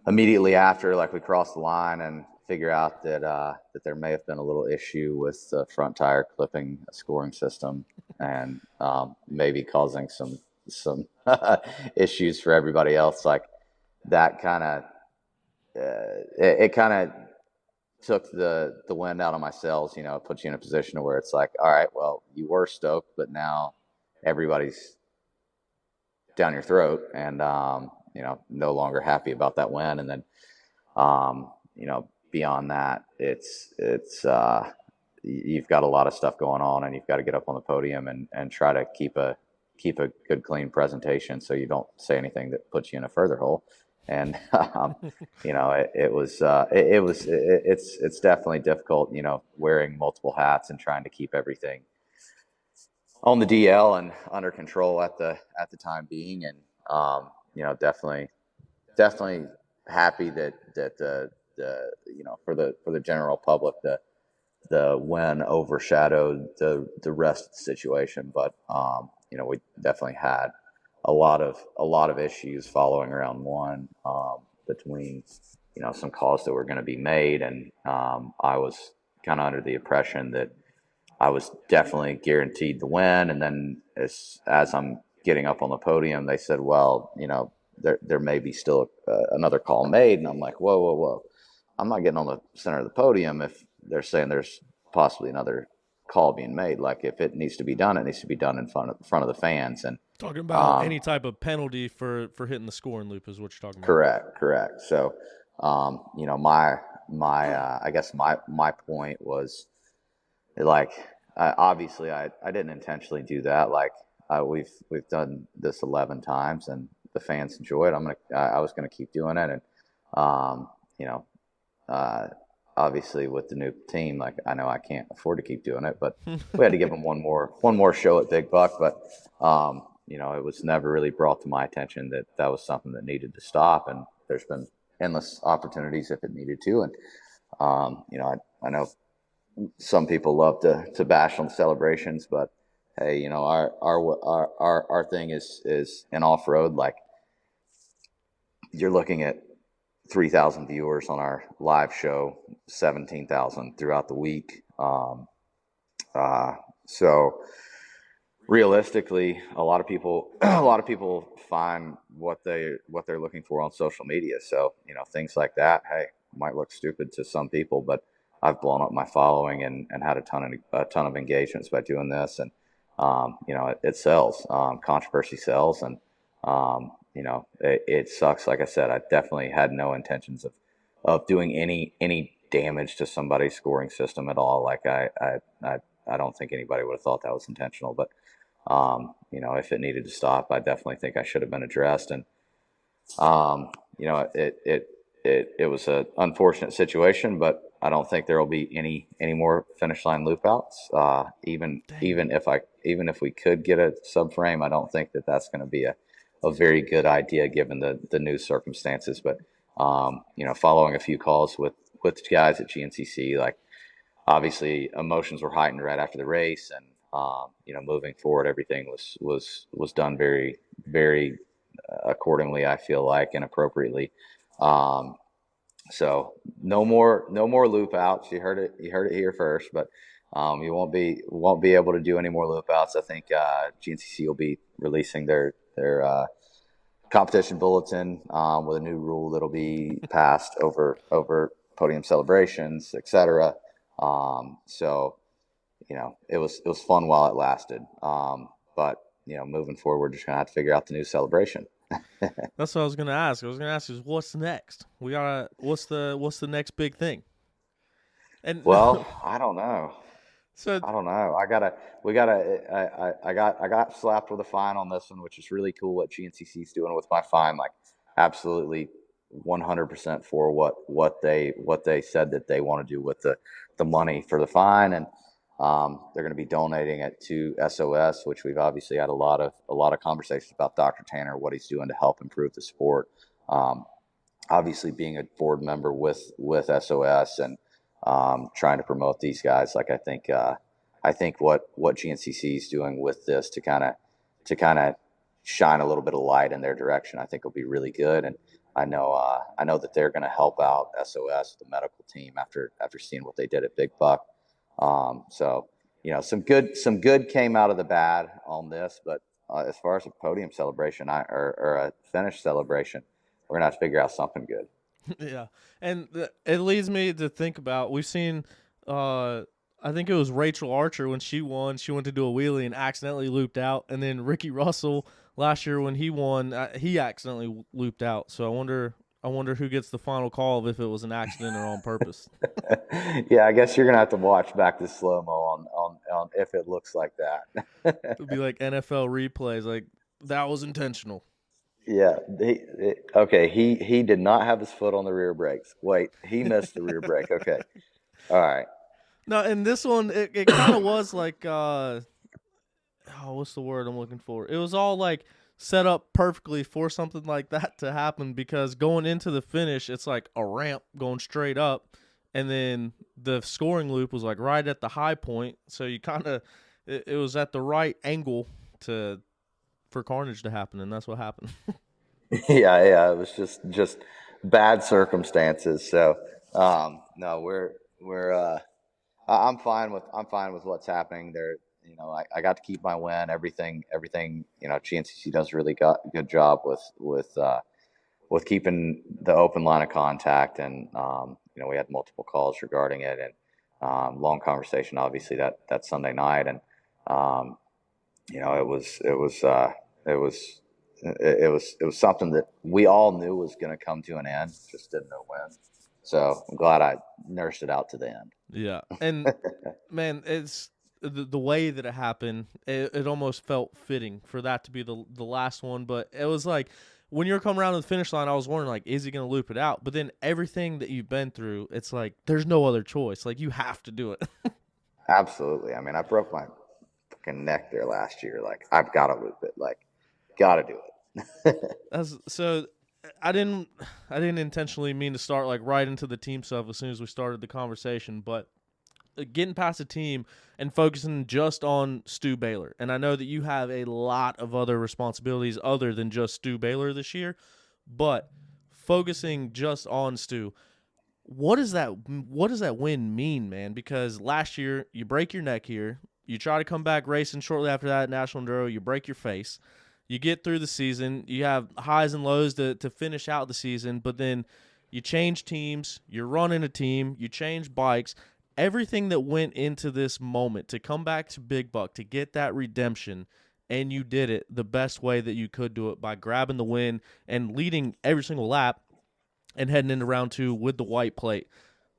immediately after, like we crossed the line and figure out that there may have been a little issue with the front tire clipping a scoring system, and maybe causing some issues for everybody else. Like that kind of it kind of took the wind out of my sails. It puts you in a position where it's like, all right, well, you were stoked, but now everybody's down your throat, and no longer happy about that win. And then beyond that, it's you've got a lot of stuff going on, and you've got to get up on the podium and try to keep a good clean presentation so you don't say anything that puts you in a further hole. And it's definitely difficult, wearing multiple hats and trying to keep everything on the DL and under control at the time being. And definitely happy that the for the general public, the win overshadowed the rest of the situation. But we definitely had a lot of issues following round one, between some calls that were going to be made, and I was kind of under the impression that I was definitely guaranteed the win. And then as I'm getting up on the podium, they said, well, there may be still another call made. And I'm like, whoa. I'm not getting on the center of the podium if they're saying there's possibly another call being made. Like if it needs to be done, it needs to be done in front of the fans. And talking about any type of penalty for hitting the scoring loop is what you're talking about. Correct. So, my I guess my point was, like, obviously I didn't intentionally do that. Like we've done this 11 times and the fans enjoy it. I was going to keep doing it. And, obviously with the new team, like I know I can't afford to keep doing it, but we had to give them one more show at Big Buck. But, it was never really brought to my attention that was something that needed to stop. And there's been endless opportunities if it needed to. And, I know some people love to bash on celebrations, but hey, our thing is in off road. Like you're looking at 3,000 viewers on our live show, 17,000 throughout the week. So realistically, a lot of people find what they're looking for on social media. So things like that, hey, might look stupid to some people, but I've blown up my following and had a ton of engagements by doing this. And it sells. Controversy sells. And it sucks. Like I said, I definitely had no intentions of doing any damage to somebody's scoring system at all. Like I don't think anybody would have thought that was intentional. But if it needed to stop, I definitely think I should have been addressed. And it was an unfortunate situation, but I don't think there will be any more finish line loop outs. Even if we could get a subframe, I don't think that's going to be a very good idea given the new circumstances. But following a few calls with guys at GNCC, like obviously emotions were heightened right after the race, and moving forward, everything was done very, very accordingly. I feel like, and appropriately. So no more loop outs. You heard it here first, but you won't be able to do any more loop outs. I think GNCC will be releasing their competition bulletin with a new rule that'll be passed over podium celebrations, etc. So it was fun while it lasted. But moving forward, we're just gonna have to figure out the new celebration. That's what I was gonna ask. I was gonna ask is what's next? What's the next big thing? And well, I don't know. So I don't know. I got slapped with a fine on this one, which is really cool what GNCC is doing with my fine. Like, absolutely 100% for what they said that they want to do with the money for the fine. And they're going to be donating it to SOS, which we've obviously had a lot of conversations about Dr. Tanner, what he's doing to help improve the sport. Um, Obviously being a board member with SOS and trying to promote these guys. Like, I think what GNCC is doing with this to kind of shine a little bit of light in their direction, I think will be really good. And I know that they're going to help out SOS, the medical team, after seeing what they did at Big Buck. So some good came out of the bad on this, but as far as a podium celebration, or a finish celebration, we're gonna have to figure out something good. yeah, and it leads me to think about we've seen. I think it was Rachel Archer when she won. She went to do a wheelie and accidentally looped out, and then Ricky Russell last year when he won, he accidentally looped out. So I wonder who gets the final call of if it was an accident or on purpose. Yeah, I guess you're gonna have to watch back to slow mo on if it looks like that. It'd be like NFL replays, like that was intentional. Yeah, okay. He did not have his foot on the rear brakes. Wait, he missed the rear brake. Okay, all right. No, and this one it kind of was like what's the word I'm looking for? It was all like set up perfectly for something like that to happen because going into the finish, it's like a ramp going straight up, and then the scoring loop was like right at the high point, so you kind of it was at the right angle to for carnage to happen, and that's what happened. Yeah. It was just bad circumstances. So no, I'm fine with what's happening there. I got to keep my win. Everything. GNCC does a really good job with keeping the open line of contact, and we had multiple calls regarding it, and long conversation, obviously that Sunday night, and um, it was something that we all knew was going to come to an end, just didn't know when. So I'm glad I nursed it out to the end. Yeah, and man, it's the way that it happened. It almost felt fitting for that to be the last one. But it was like when you're coming around to the finish line, I was wondering like, is he going to loop it out? But then everything that you've been through, it's like there's no other choice. Like you have to do it. Absolutely. I mean, I broke my fucking neck there last year. Like, I've got to loop it. Like, got to do it. So I didn't intentionally mean to start like right into the team stuff as soon as we started the conversation, but getting past the team and focusing just on Stu Baylor. And I know that you have a lot of other responsibilities other than just Stu Baylor this year, but focusing just on Stu, what does that win mean, man? Because last year you break your neck here, you try to come back racing shortly after that at National Enduro, you break your face. You get through the season, you have highs and lows to finish out the season, but then you change teams, you're running a team, you change bikes, everything that went into this moment to come back to Big Buck, to get that redemption, and you did it the best way that you could do it by grabbing the win and leading every single lap and heading into round 2 with the white plate.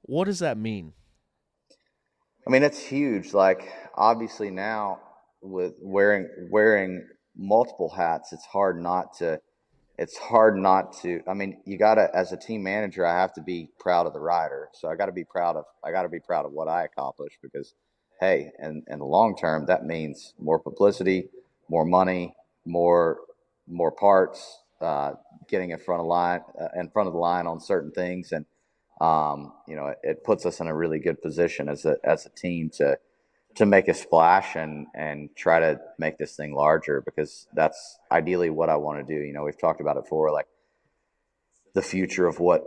What does that mean? I mean, it's huge. Like, obviously now with wearing multiple hats, it's hard not to. I mean, you gotta, as a team manager, I have to be proud of the rider. So I gotta be proud of what I accomplished, because hey, in the long term, that means more publicity, more money, more parts, getting in front of the line on certain things. And it puts us in a really good position as a team to make a splash and try to make this thing larger, because that's ideally what I want to do. We've talked about it before, like the future of what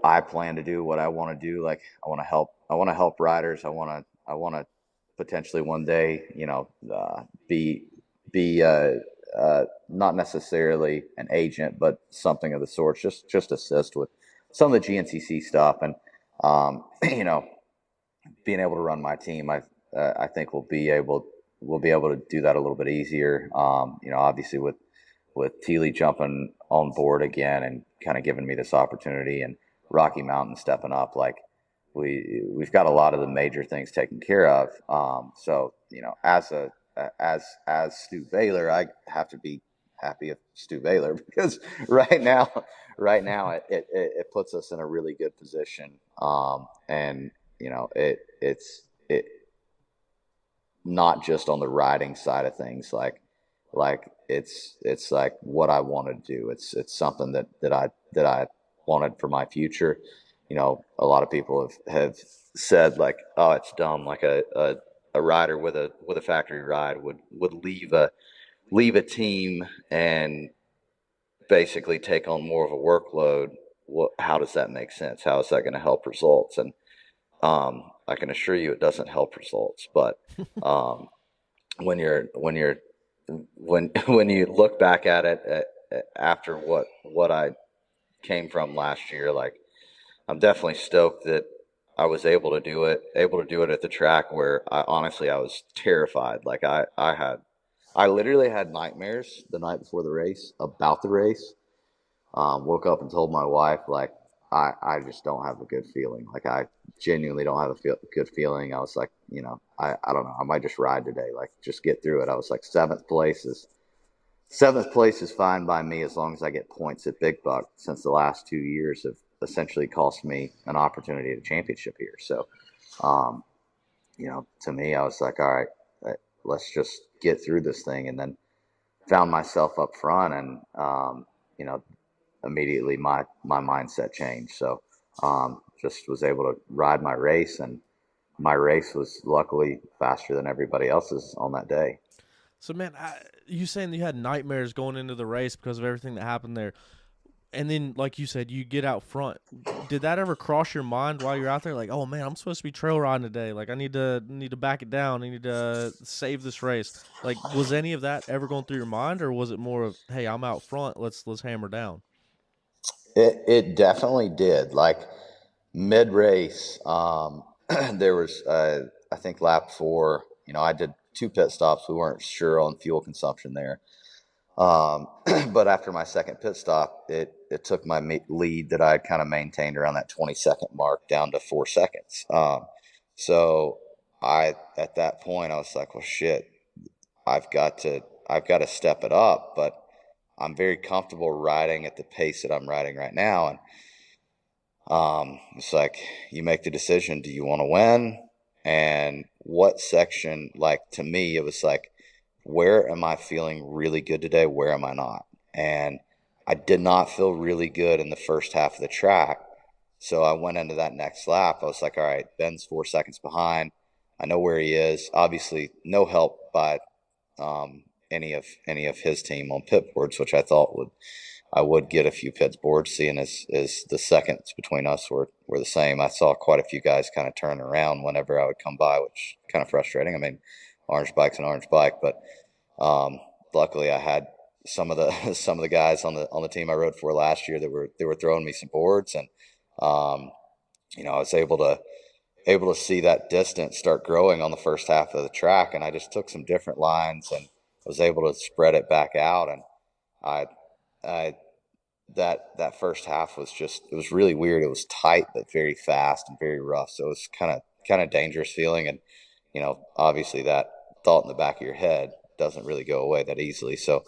I plan to do, what I want to do. Like, I want to help riders. I want to potentially one day, be not necessarily an agent, but something of the sort. Just assist with some of the GNCC stuff, and um, you know, being able to run my team. I think we'll be able to do that a little bit easier. Obviously with Teely jumping on board again and kind of giving me this opportunity, and Rocky Mountain stepping up, like we've got a lot of the major things taken care of. So as Stu Baylor, I have to be happy of Stu Baylor because right now it puts us in a really good position. And it's not just on the riding side of things, like it's like what I want to do. It's something that I wanted for my future. A lot of people have said like, oh, it's dumb, like a rider with a factory ride would leave a team and basically take on more of a workload. How does that make sense? How is that going to help results? And I can assure you it doesn't help results. But um, when you look back at it after what I came from last year, like I'm definitely stoked that I was able to do it at the track where I was terrified. Like I literally had nightmares the night before the race about the race. Woke up and told my wife, like, I just don't have a good feeling. Like, I genuinely don't have a good feeling. I was like, I don't know. I might just ride today. Like, just get through it. I was like, seventh place is fine by me as long as I get points at Big Buck, since the last 2 years have essentially cost me an opportunity at a championship here. So, um, to me, I was like, all right, let's just get through this thing. And then found myself up front, and you know, immediately my mindset changed. So just was able to ride my race, and my race was luckily faster than everybody else's on that day. So, man, you saying you had nightmares going into the race because of everything that happened there, and then, like you said, you get out front. Did that ever cross your mind while you're out there? Like, oh man, I'm supposed to be trail riding today. Like, I need to back it down. I need to save this race. Like, was any of that ever going through your mind, or was it more of, hey, I'm out front. Let's hammer down. It definitely did. Like mid race, there was I think lap 4. I did 2 pit stops. We weren't sure on fuel consumption there. But after my second pit stop, it took my lead that I had kind of maintained around that 20-second mark down to 4 seconds. So at that point, I was like, well, shit, I've got to step it up, but I'm very comfortable riding at the pace that I'm riding right now. And it's like you make the decision: do you want to win? And what section? Like to me, it was like, where am I feeling really good today? Where am I not? And I did not feel really good in the first half of the track. So I went into that next lap. I was like, all right, Ben's 4 seconds behind. I know where he is. Obviously, no help by any of his team on pit boards, which I would get a few pits boards, seeing as the seconds between us were the same. I saw quite a few guys kind of turn around whenever I would come by, which kind of frustrating. I mean, orange bike's an orange bike, but luckily I had some of the guys on the team I rode for last year that were throwing me some boards, and I was able to see that distance start growing on the first half of the track, and I just took some different lines and was able to spread it back out. And I I that first half it was really weird. It was tight but very fast and very rough. So it was kind of dangerous feeling. And obviously that thought in the back of your head doesn't really go away that easily. So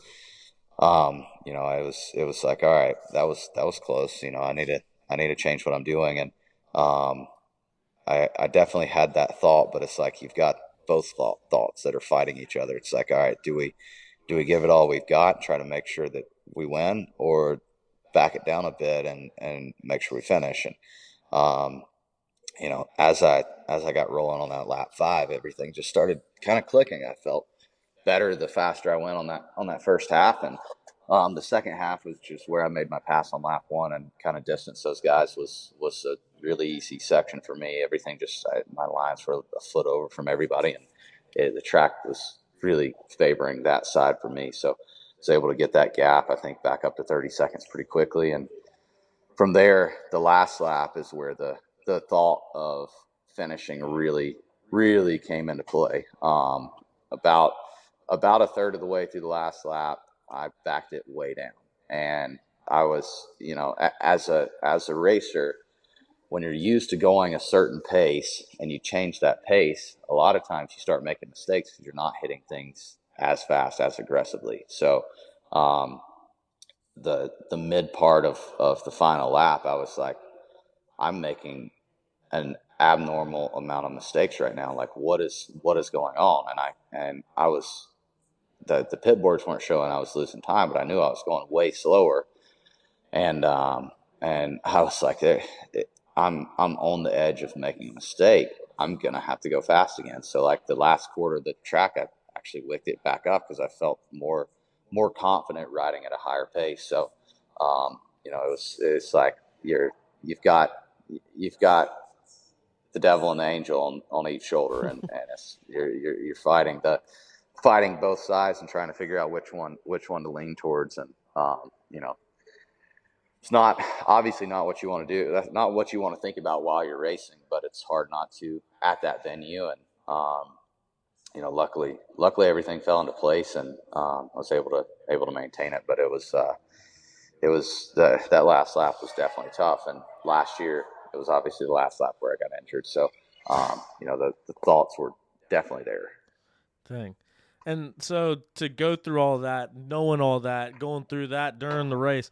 it was like, all right, that was close. I need to change what I'm doing. And I definitely had that thought, but it's like you've got both thoughts that are fighting each other. It's like, all right, do we give it all we've got and try to make sure that we win, or back it down a bit and make sure we finish? And as I got rolling on that lap 5, everything just started kind of clicking. I felt better the faster I went on that first half, and the second half was just where I made my pass on lap 1 and kind of distanced those guys. Was a really easy section for me. Everything my lines were a foot over from everybody, and the track was really favoring that side for me. So I was able to get that gap, I think, back up to 30 seconds pretty quickly. And from there, the last lap is where the thought of finishing really, really came into play. About a third of the way through the last lap, I backed it way down. And I was, as a racer, when you're used to going a certain pace and you change that pace, a lot of times you start making mistakes because you're not hitting things as fast, as aggressively. So the mid part of the final lap, I was like, I'm making an abnormal amount of mistakes right now. Like, what is going on? And I was, the pit boards weren't showing I was losing time, but I knew I was going way slower. And I was like, I'm on the edge of making a mistake. I'm gonna have to go fast again. So like the last quarter of the track, I actually wicked it back up because I felt more confident riding at a higher pace. So it's like you've got the devil and the angel on each shoulder, and you're fighting both sides and trying to figure out which one to lean towards. And it's not obviously not what you want to do. That's not what you want to think about while you're racing, but it's hard not to at that venue. And luckily everything fell into place, and I was able to maintain it. But it was that last lap was definitely tough. And last year it was obviously the last lap where I got injured. So the thoughts were definitely there. Dang. And so to go through all that, knowing all that, going through that during the race,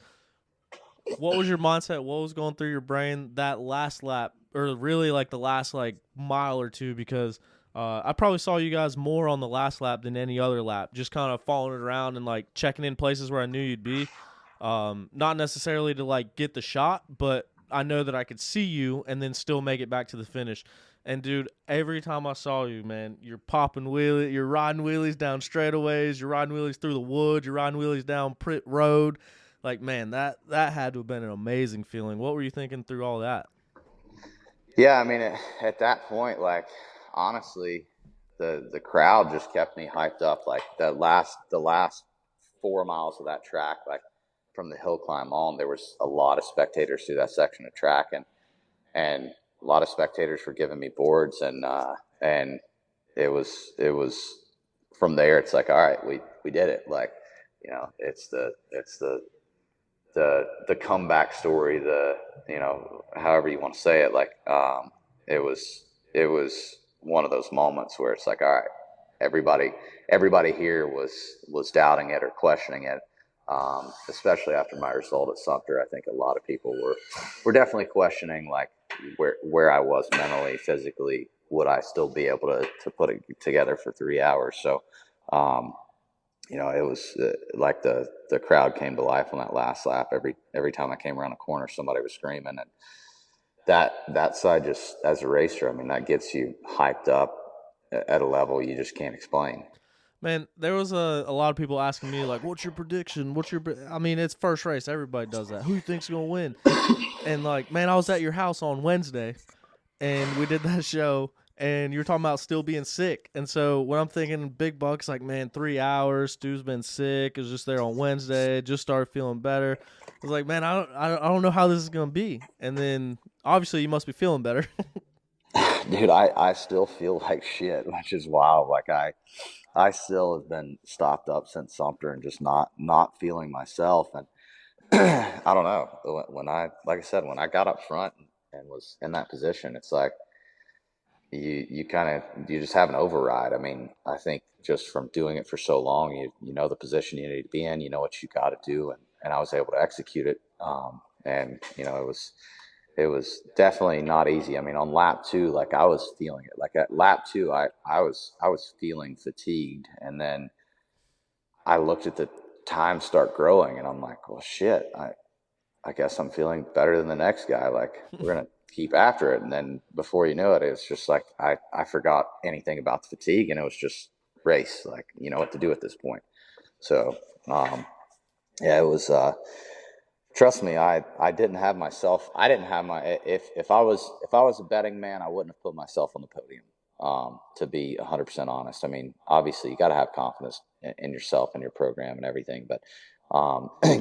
what was your mindset? What was going through your brain that last lap, or really like the last like mile or two? Because I probably saw you guys more on the last lap than any other lap, just kind of following it around and like checking in places where I knew you'd be. Not necessarily to like get the shot, but I know that I could see you and then still make it back to the finish. And dude, every time I saw you, man, you're popping wheelies, you're riding wheelies down straightaways, you're riding wheelies through the woods, you're riding wheelies down pit road. Like, man, that had to have been an amazing feeling. What were you thinking through all that? Yeah, I mean, at that point, like, honestly, the crowd just kept me hyped up. Like the last 4 miles of that track, like from the hill climb on, there was a lot of spectators through that section of track, and a lot of spectators were giving me boards, and it was from there. It's like, all right, we did it. Like, it's the comeback story, however you want to say it. Like, it was one of those moments where it's like, all right, everybody here was doubting it or questioning it. Especially after my result at Sumter, I think a lot of people were definitely questioning like where I was mentally, physically. Would I still be able to put it together for 3 hours? So, it was like the crowd came to life on that last lap. Every time I came around a corner, somebody was screaming, and that side, just as a racer, I mean, that gets you hyped up at a level you just can't explain. Man, there was a lot of people asking me, like, what's your prediction? I mean, it's first race. Everybody does that. Who you think's going to win? And, like, man, I was at your house on Wednesday, and we did that show, and you were talking about still being sick. And so when I'm thinking Big Buck's like, man, 3 hours, Stu's been sick, is just there on Wednesday, just started feeling better. I was like, man, I don't know how this is going to be. And then, obviously, you must be feeling better. Dude, I still feel like shit, which is wild. Like I still have been stopped up since Sumter and just not feeling myself. And I don't know, like I said, when I got up front and was in that position, it's like you just have an override. I mean, I think just from doing it for so long, you know the position you need to be in, you know what you got to do, and I was able to execute it. And it was definitely not easy. I mean, on lap 2, like I was feeling it. Like at lap 2, I was feeling fatigued, and then I looked at the time start growing, and I'm like, well, shit, I guess I'm feeling better than the next guy. Like, we're gonna keep after it. And then before you know it, it's just like I forgot anything about the fatigue, and it was just race. Like, you know what to do at this point. So yeah, it was. Trust me, I didn't have myself. I didn't have my. If I was a betting man, I wouldn't have put myself on the podium. To be 100% honest, I mean, obviously you got to have confidence in yourself and your program and everything. But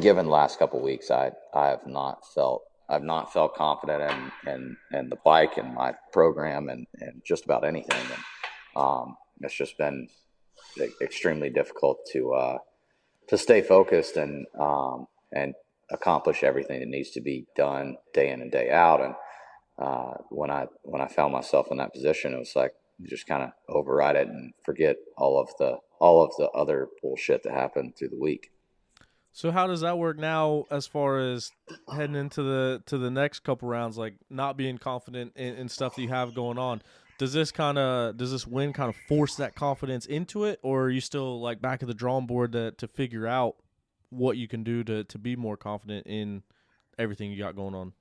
given the last couple of weeks, I've not felt confident in the bike and my program and just about anything. And it's just been extremely difficult to stay focused and accomplish everything that needs to be done day in and day out. And when I found myself in that position, it was like just kind of override it and forget all of the other bullshit that happened through the week. So how does that work now as far as heading into the next couple rounds, like not being confident in stuff that you have going on? Does this win kind of force that confidence into it, or are you still like back at the drawing board to figure out what you can do to be more confident in everything you got going on?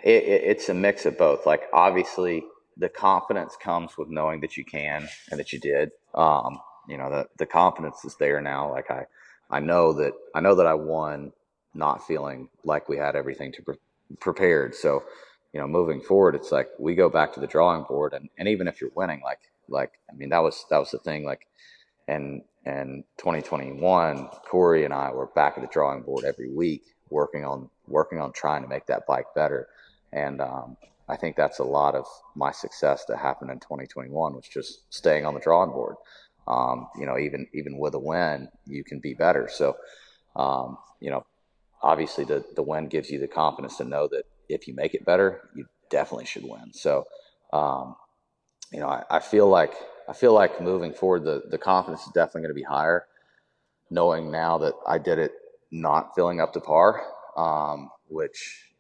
It's a mix of both. Like obviously the confidence comes with knowing that you can and that you did. The confidence is there now. Like I know that I won, not feeling like we had everything prepared. So, moving forward, it's like we go back to the drawing board, and even if you're winning, I mean, that was the thing. Like, and 2021, Corey and I were back at the drawing board every week, working on trying to make that bike better. And I think that's a lot of my success that happened in 2021 was just staying on the drawing board. Even with a win, you can be better. So, um, you know, obviously the win gives you the confidence to know that if you make it better, you definitely should win. So, um, I feel like moving forward, the confidence is definitely going to be higher, knowing now that I did it not feeling up to par, which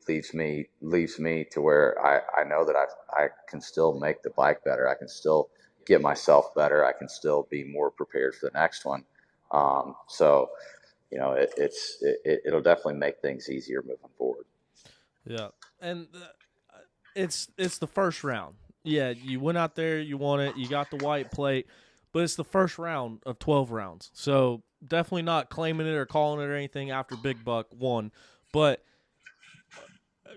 leaves me to where I know that I can still make the bike better. I can still get myself better. I can still be more prepared for the next one. So it'll definitely make things easier moving forward. Yeah, and it's the first round. Yeah, you went out there, you won it, you got the white plate, but it's the first round of 12 rounds. So definitely not claiming it or calling it or anything after Big Buck won. But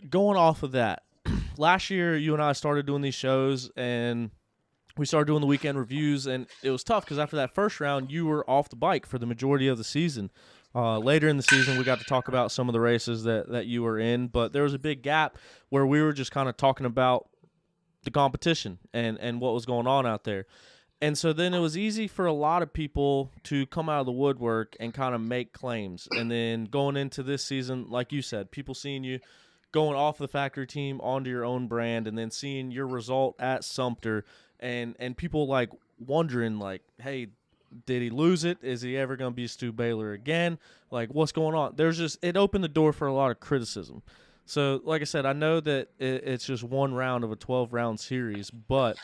going off of that, last year you and I started doing these shows and we started doing the weekend reviews, and it was tough because after that first round, you were off the bike for the majority of the season. Later in the season, we got to talk about some of the races that you were in, but there was a big gap where we were just kind of talking about the competition and what was going on out there. And so then it was easy for a lot of people to come out of the woodwork and kind of make claims. And then going into this season, like you said, people seeing you going off the factory team onto your own brand and then seeing your result at Sumter and people like wondering like, hey, did he lose it? Is he ever going to be Steward Baylor again? Like, what's going on? It opened the door for a lot of criticism. So, like I said, I know that it's just one round of a 12-round series, but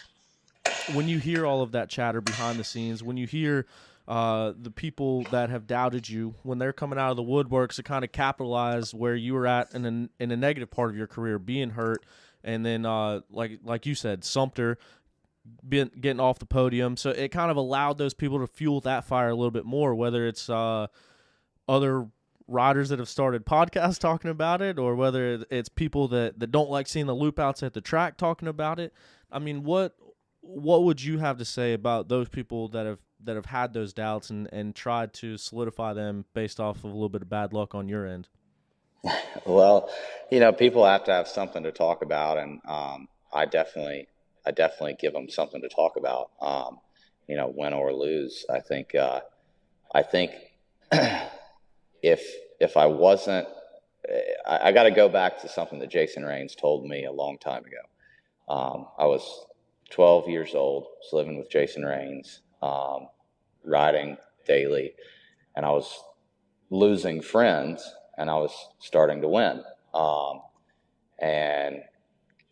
when you hear all of that chatter behind the scenes, when you hear the people that have doubted you, when they're coming out of the woodworks to kind of capitalize where you were at in a negative part of your career, being hurt, and then like you said, Sumter getting off the podium, so it kind of allowed those people to fuel that fire a little bit more. Whether it's other riders that have started podcasts talking about it, or whether it's people that don't like seeing the loop outs at the track talking about it. I mean, what would you have to say about those people that have had those doubts and tried to solidify them based off of a little bit of bad luck on your end? Well, people have to have something to talk about, and I definitely give them something to talk about. Win or lose. I think if I wasn't, I got to go back to something that Jason Raines told me a long time ago. I was 12 years old, was living with Jason Raines, riding daily, and I was losing friends, and I was starting to win, and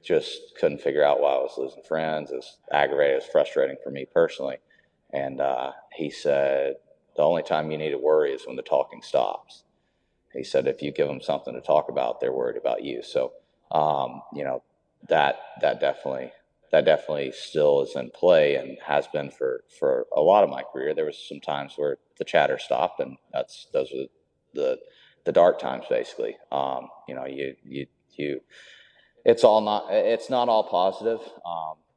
just couldn't figure out why I was losing friends. It was aggravating. It was frustrating for me personally. And he said, the only time you need to worry is when the talking stops. He said, if you give them something to talk about, they're worried about you. So, that definitely still is in play and has been for a lot of my career. There was some times where the chatter stopped, and those were the dark times, basically. It's not all positive.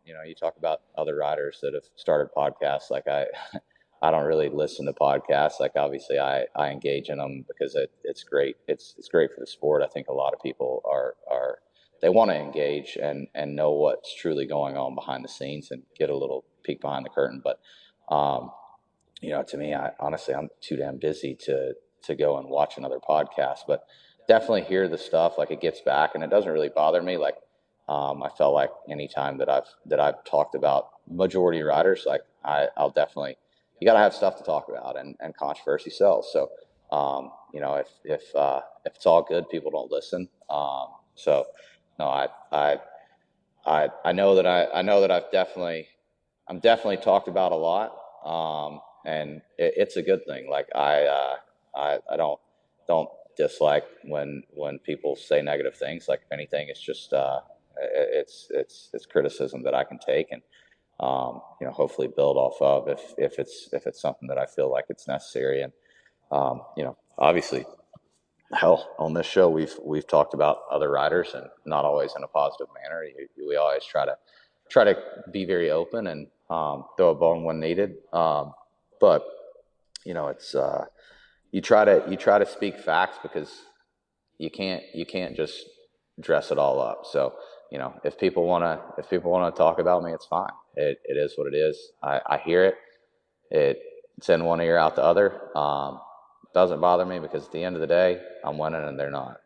You talk about other riders that have started podcasts. Like I don't really listen to podcasts. Like obviously I engage in them because it's great. It's great for the sport. I think a lot of people they want to engage and know what's truly going on behind the scenes and get a little peek behind the curtain. But, to me, honestly, I'm too damn busy to go and watch another podcast. But definitely hear the stuff, like it gets back, and it doesn't really bother me. Like, I felt like anytime that I've talked about majority riders, like I'll definitely, you got to have stuff to talk about, and controversy sells. So, if it's all good, people don't listen. So no, I know that I know that I'm definitely talked about a lot. And it's a good thing. Like I don't dislike when people say negative things. Like if anything, it's just it's criticism that I can take and hopefully build off of if it's something that I feel like it's necessary. And obviously, hell, on this show we've talked about other riders, and not always in a positive manner. We always try to be very open and throw a bone when needed. But it's you try to speak facts, because you can't just dress it all up. So if people wanna talk about me, it's fine. It is what it is. I hear it. It's in one ear, out the other. Doesn't bother me, because at the end of the day, I'm winning and they're not.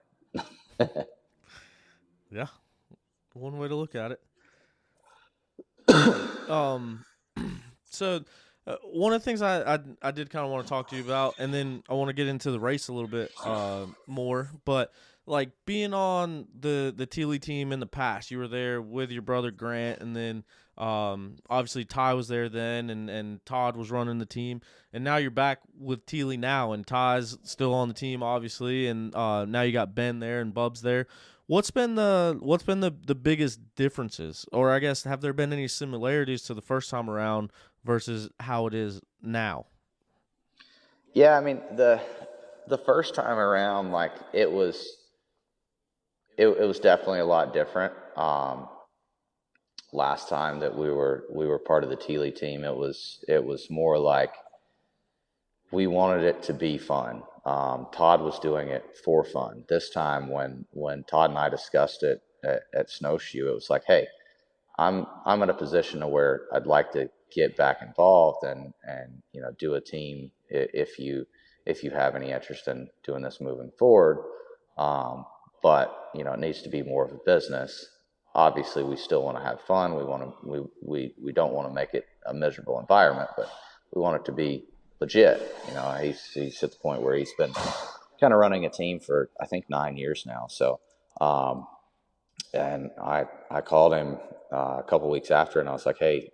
Yeah, one way to look at it. So one of the things I did kind of want to talk to you about, and then I want to get into the race a little bit more, but like being on the Teely team in the past, you were there with your brother Grant, and then obviously Ty was there then, and Todd was running the team, and now you're back with Teely now, and Ty's still on the team obviously, and now you got Ben there and Bub's there. What's been the biggest differences, or I guess have there been any similarities to the first time around versus how it is now? Yeah, I mean the first time around, like it was definitely a lot different. Last time that we were part of the Teely team, it was more like we wanted it to be fun. Todd was doing it for fun. This time, when Todd and I discussed it at Snowshoe, it was like, hey, I'm in a position to where I'd like to get back involved and do a team if you have any interest in doing this moving forward. But it needs to be more of a business. Obviously, we still want to have fun. We don't want to make it a miserable environment, but we want it to be legit. He's at the point where he's been kind of running a team for, I think, 9 years now. So, and I called him a couple weeks after, and I was like, hey,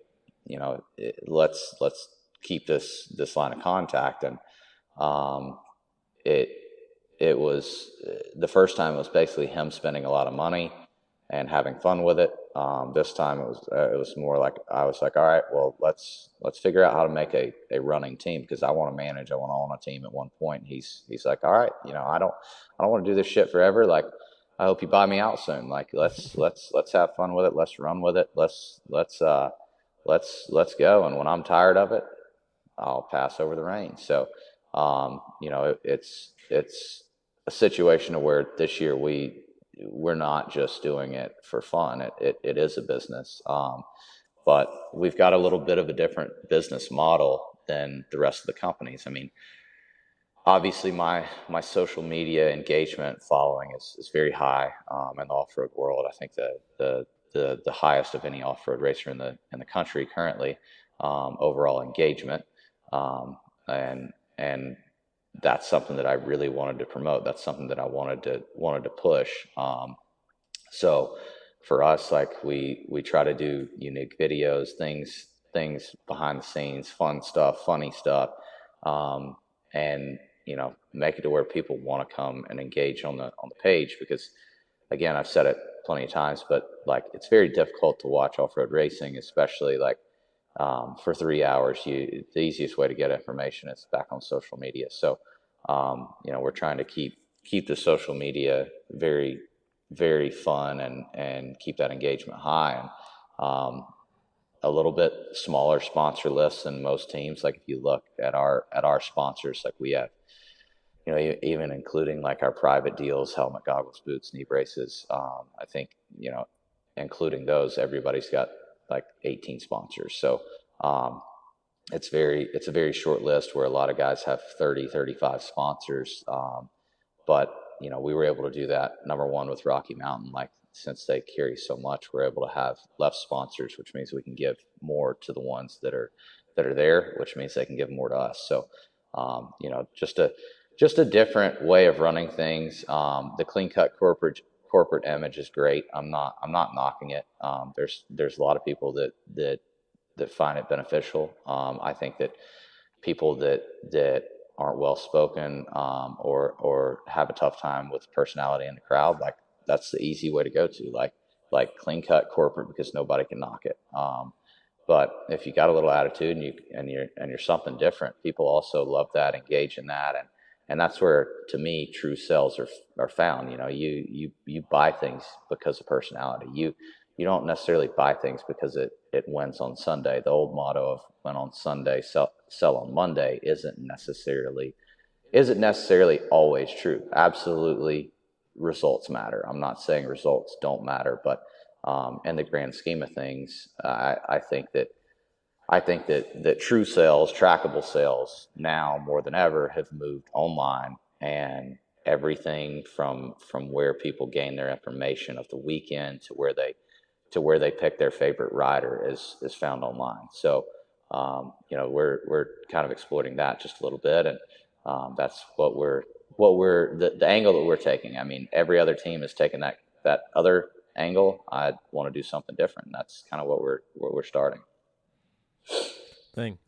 let's keep this line of contact. And it it was the first time it was basically him spending a lot of money and having fun with it. This time it was more like I was like, all right, well, let's figure out how to make a running team, because I want to manage. I want to own a team at one point. He's like, all right, I don't want to do this shit forever. Like, I hope you buy me out soon. Like, let's have fun with it. Let's run with it. Let's go. And when I'm tired of it, I'll pass over the reins. So, it's a situation where this year we're not just doing it for fun. It is a business. But we've got a little bit of a different business model than the rest of the companies. I mean, obviously my social media engagement following is very high in the off-road world. I think the highest of any off-road racer in the country currently, overall engagement. And that's something that I really wanted to promote. That's something that I wanted to push. So for us, like we try to do unique videos, things behind the scenes, fun stuff, funny stuff, and make it to where people want to come and engage on the page. Because again, I've said it plenty of times, but like, it's very difficult to watch off-road racing, especially like for 3 hours. The easiest way to get information is back on social media. So we're trying to keep the social media very, very fun and keep that engagement high. And a little bit smaller sponsor lists than most teams. Like, if you look at our sponsors, like we have, even including like our private deals, helmet, goggles, boots, knee braces. I think, including those, everybody's got like 18 sponsors. So it's a very short list, where a lot of guys have 30, 35 sponsors. But we were able to do that, number one, with Rocky Mountain. Like, since they carry so much, we're able to have less sponsors, which means we can give more to the ones that are there, which means they can give more to us. So, just a different way of running things. The clean cut corporate image is great. I'm not knocking it. There's a lot of people that find it beneficial. I think that people that aren't well spoken, or have a tough time with personality in the crowd, like, that's the easy way to go to, like clean cut corporate, because nobody can knock it. But if you got a little attitude and you're something different, people also love that, engage in that, and that's where, to me, true sales are found. You buy things because of personality. You don't necessarily buy things because it wins on Sunday. The old motto of win on Sunday, sell on Monday isn't necessarily always true. Absolutely, results matter. I'm not saying results don't matter, but in the grand scheme of things, I think that true sales, trackable sales, now more than ever have moved online, and everything from where people gain their information of the weekend to where they pick their favorite rider is found online. So, we're kind of exploiting that just a little bit, and that's what we're the angle that we're taking. I mean, every other team is taking that other angle. I want to do something different. And that's kind of what we're starting.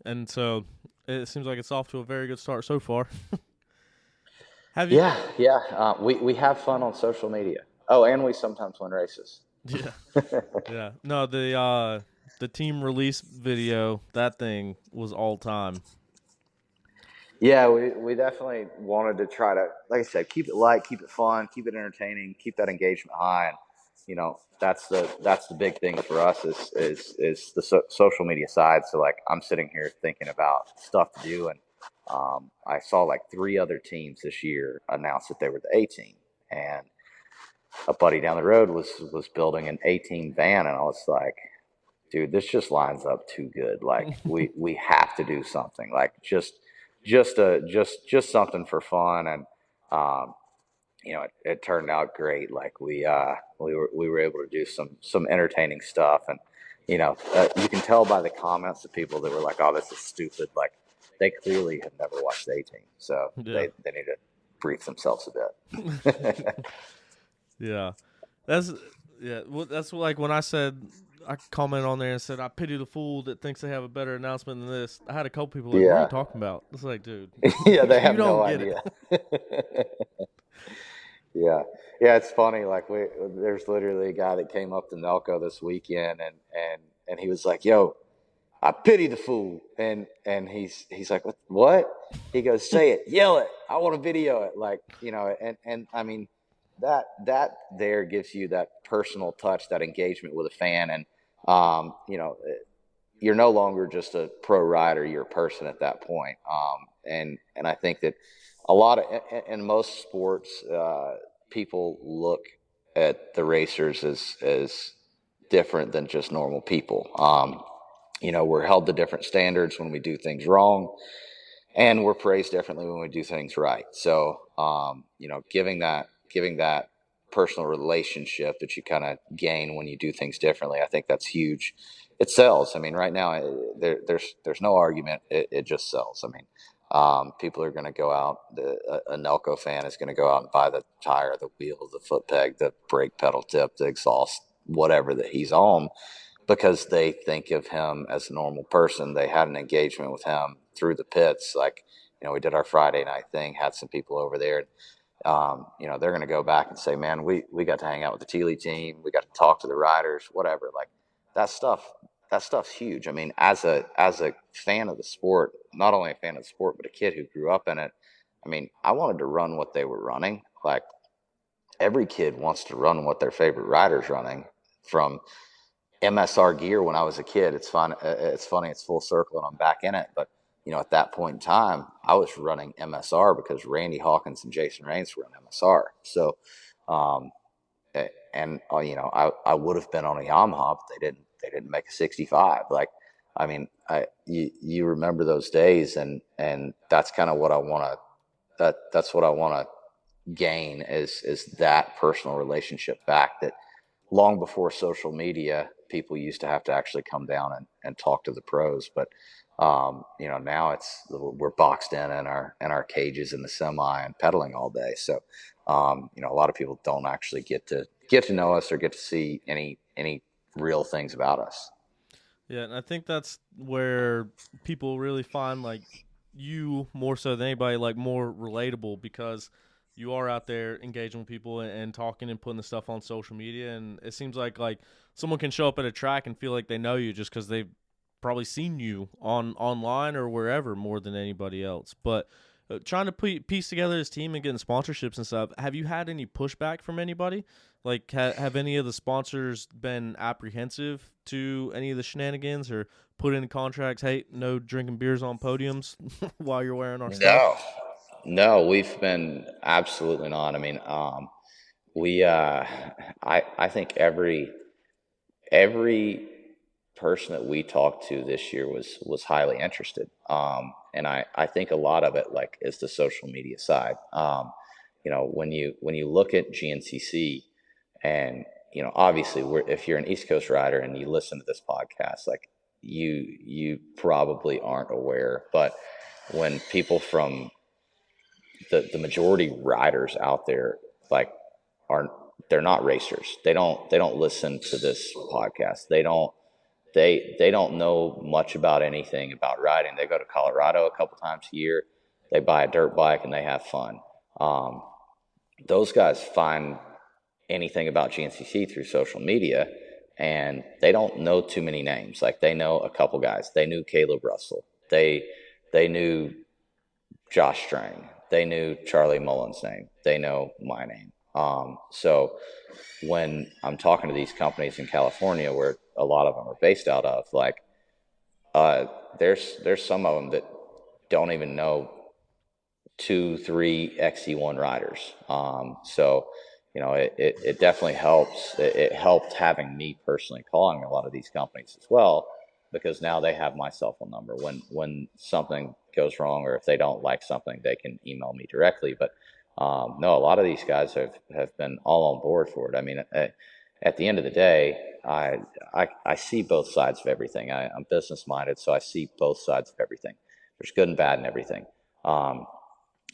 And so it seems like it's off to a very good start so far. Have you? Yeah. We have fun on social media. Oh, and we sometimes win races. Yeah. Yeah. No, the team release video, that thing was all time. Yeah, we definitely wanted to try to, like I said, keep it light, keep it fun, keep it entertaining, keep that engagement high, and that's the big thing for us is the social media side. So, like, I'm sitting here thinking about stuff to do, and I saw like 3 other teams this year announce that they were the A team, and a buddy down the road was building an A team van, and I was like, dude, this just lines up too good. Like, we have to do something, like just something for fun, and it turned out great. Like, we were able to do some entertaining stuff, and you can tell by the comments of people that were like, "Oh, this is stupid." Like, they clearly have never watched the A-Team, so Yeah. they need to brief themselves a bit. Yeah. That's like when I said, I commented on there and said, I pity the fool that thinks they have a better announcement than this. I had a couple people like, what are you talking about? It's like, dude. Yeah, they have you don't no get idea. it. Yeah, it's funny. Like, there's literally a guy that came up to Nelco this weekend, and he was like, "Yo, I pity the fool," and he's like, "What?" He goes, "Say it, yell it. I want to video it." Like, and I mean, that there gives you that personal touch, that engagement with a fan, and you're no longer just a pro rider, you're a person at that point. And I think that a lot of, in most sports, people look at the racers as different than just normal people. We're held to different standards when we do things wrong, and we're praised differently when we do things right. So, giving that personal relationship that you kind of gain when you do things differently, I think that's huge. It sells. I mean, right now there's no argument. It just sells. I mean, people are going to go out. A Nelco fan is going to go out and buy the tire, the wheel, the foot peg, the brake pedal tip, the exhaust, whatever that he's on, because they think of him as a normal person. They had an engagement with him through the pits. Like, we did our Friday night thing, had some people over there. They're going to go back and say, man, we got to hang out with the Teely team. We got to talk to the riders, whatever. Like, that stuff's huge. I mean, as a fan of the sport, not only a fan of the sport, but a kid who grew up in it, I mean, I wanted to run what they were running. Like, every kid wants to run what their favorite rider's running. From MSR gear when I was a kid, it's fun. It's funny. It's full circle, and I'm back in it. But at that point in time, I was running MSR because Randy Hawkins and Jason Raines were on MSR. So, I would have been on a Yamaha, but they didn't make a 65. Like, I mean, you remember those days, and that's kind of what I want to. That's what I want to gain is that personal relationship back that long before social media, people used to have to actually come down and talk to the pros. But now we're boxed in our cages in the semi and pedaling all day. So a lot of people don't actually get to know us or get to see any real things about us. Yeah, and I think that's where people really find like you more so than anybody like more relatable because you are out there engaging with people and talking and putting the stuff on social media, and it seems like someone can show up at a track and feel like they know you just because they've probably seen you online or wherever more than anybody else. But trying to piece together this team and getting sponsorships and stuff, have you had any pushback from anybody? Like, have any of the sponsors been apprehensive to any of the shenanigans or put in contracts, hey, no drinking beers on podiums while you're wearing our stuff? No, no, we've been absolutely not. I mean, we I think every person that we talked to this year was highly interested. And I think a lot of it like is the social media side. When you look at GNCC and obviously if you're an East Coast rider and you listen to this podcast, like you probably aren't aware, but when people from the majority riders out there like are they're not racers. They don't listen to this podcast. They don't know much about anything about riding. They go to Colorado a couple times a year. They buy a dirt bike and they have fun. Um, those guys find anything about GNCC through social media, and they don't know too many names. Like they know a couple guys. They knew Caleb Russell. They knew Josh Strang. They knew Charlie Mullen's name. They know my name. So when I'm talking to these companies in California, where a lot of them are based out of, like, there's some of them that don't even know 2, 3 XC1 riders. It definitely helps. It helped having me personally calling a lot of these companies as well, because now they have my cell phone number. When something goes wrong or if they don't like something, they can email me directly. But no, a lot of these guys have been all on board for it. I mean, at the end of the day, I see both sides of everything. I'm business minded, so I see both sides of everything. There's good and bad in everything.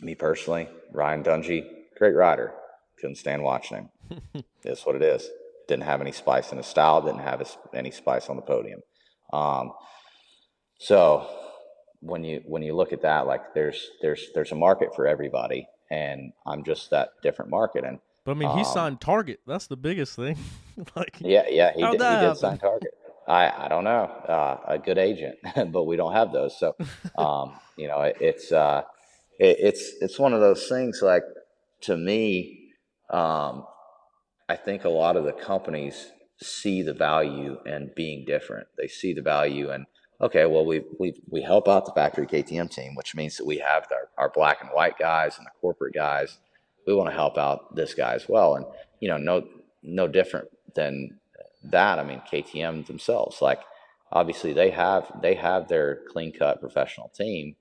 Me personally, Ryan Dungey, great rider. Couldn't stand watching him. It's what it is. Didn't have any spice in his style. Didn't have any spice on the podium. So when you look at that, like there's a market for everybody, and I'm just that different market. And But I mean, he signed Target. That's the biggest thing. Like, yeah, he how'd did, he that did happen? sign Target. I don't know, a good agent, but we don't have those. So it's one of those things. Like, to me, I think a lot of the companies see the value in being different. They see the value in, okay, well, we help out the factory KTM team, which means that we have our black and white guys and the corporate guys. We want to help out this guy as well. And no different than that. I mean, KTM themselves, like, obviously they have their clean cut professional team.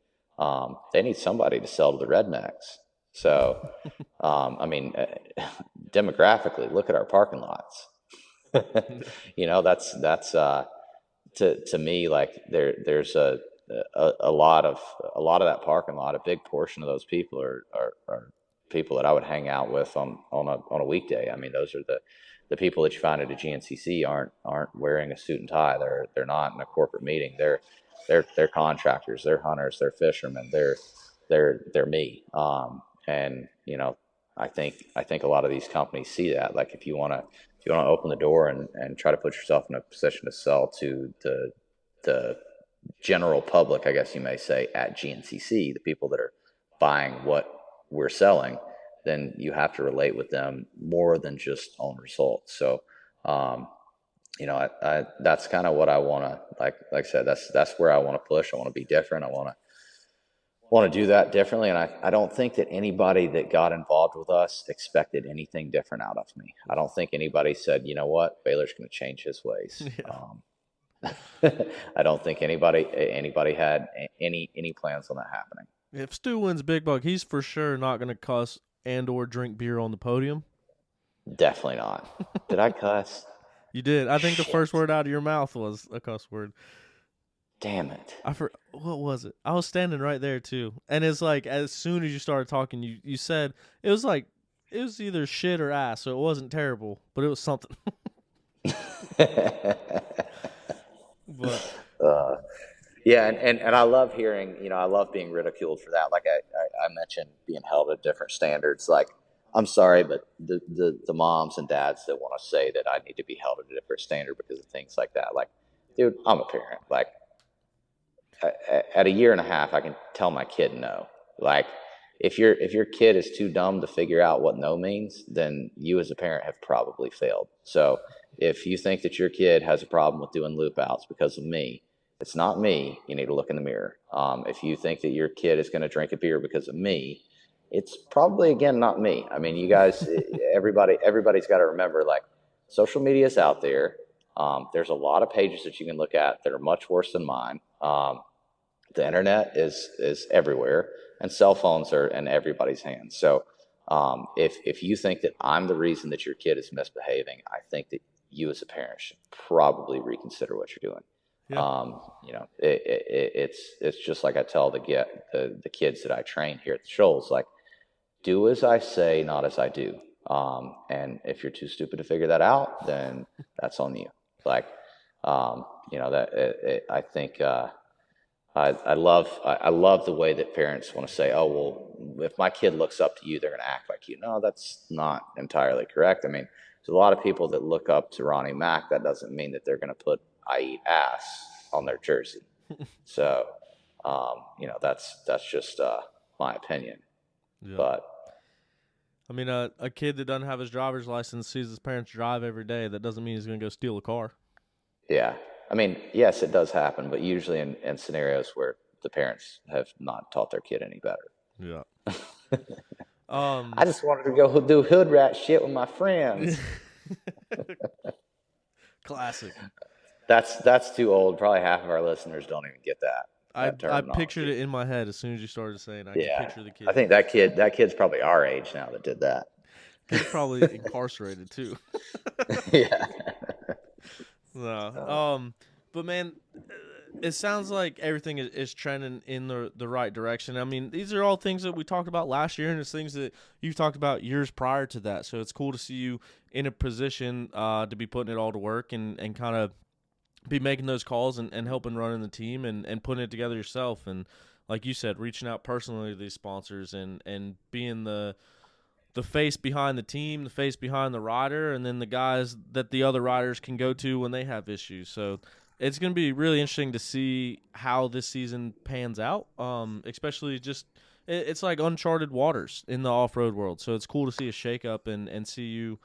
They need somebody to sell to the rednecks. So, I mean, demographically, look at our parking lots. That's to me, like, there's a lot of that parking lot. A big portion of those people are people that I would hang out with on a weekday. I mean, those are the people that you find at a GNCC aren't wearing a suit and tie. They're not in a corporate meeting. They're contractors. They're hunters. They're fishermen. They're me. And I think a lot of these companies see that. Like, if you want to open the door and try to put yourself in a position to sell to the general public, I guess you may say, at GNCC, the people that are buying what we're selling, then you have to relate with them more than just on results. So, that's kind of what I want to, like I said, that's where I want to push. I want to be different. I want to do that differently. And I don't think that anybody that got involved with us expected anything different out of me. I don't think anybody said, you know what, Baylor's going to change his ways. Yeah. I don't think anybody had any plans on that happening. If Stu wins Big Buck, he's for sure not going to cuss and or drink beer on the podium? Definitely not. Did I cuss? You did. I think the Shit. first word out of your mouth was a cuss word. Damn it. What was it? I was standing right there too, and it's like as soon as you started talking, you said it was like it was either shit or ass, so it wasn't terrible, but it was something. But Yeah, and I love hearing, I love being ridiculed for that. Like I mentioned, being held at different standards. Like, I'm sorry, but the moms and dads that want to say that I need to be held at a different standard because of things like that. Like, dude, I'm a parent. Like, at a year and a half, I can tell my kid no. Like, if your kid is too dumb to figure out what no means, then you as a parent have probably failed. So if you think that your kid has a problem with doing loop outs because of me, it's not me. You need to look in the mirror. If you think that your kid is going to drink a beer because of me, it's probably again not me. I mean, you guys, everybody's got to remember, like, social media is out there. There's a lot of pages that you can look at that are much worse than mine. The internet is everywhere, and cell phones are in everybody's hands. So if you think that I'm the reason that your kid is misbehaving, I think that you as a parent should probably reconsider what you're doing. yeah, It's just like I tell the kids that I train here at the Shoals, like, do as I say, not as I do. And if you're too stupid to figure that out, then that's on you. Like, I think. I love the way that parents want to say, oh, well, if my kid looks up to you, they're going to act like you. No, that's not entirely correct. I mean, there's a lot of people that look up to Ronnie Mack. That doesn't mean that they're going to put "I eat ass" on their jersey. So, that's just my opinion. yeah. But I mean, a kid that doesn't have his driver's license sees his parents drive every day. That doesn't mean he's going to go steal a car. yeah, I mean, yes, it does happen, but usually in scenarios where the parents have not taught their kid any better. Yeah. I just wanted to go do hood rat shit with my friends. Classic. That's too old. Probably half of our listeners don't even get that I terminology. pictured it in my head as soon as you started saying. I Yeah, can picture the kid. I think that kid's probably our age now that did that. Kid's probably incarcerated too. Yeah. No. But man, it sounds like everything is trending in the right direction. I mean, these are all things that we talked about last year, and it's things that you've talked about years prior to that. So it's cool to see you in a position to be putting it all to work and kind of be making those calls and helping running the team and putting it together yourself. And like you said, reaching out personally to these sponsors and being the face behind the team, the face behind the rider, and then the guys that the other riders can go to when they have issues. So it's going to be really interesting to see how this season pans out, especially just it's like uncharted waters in the off-road world. So it's cool to see a shake-up and see you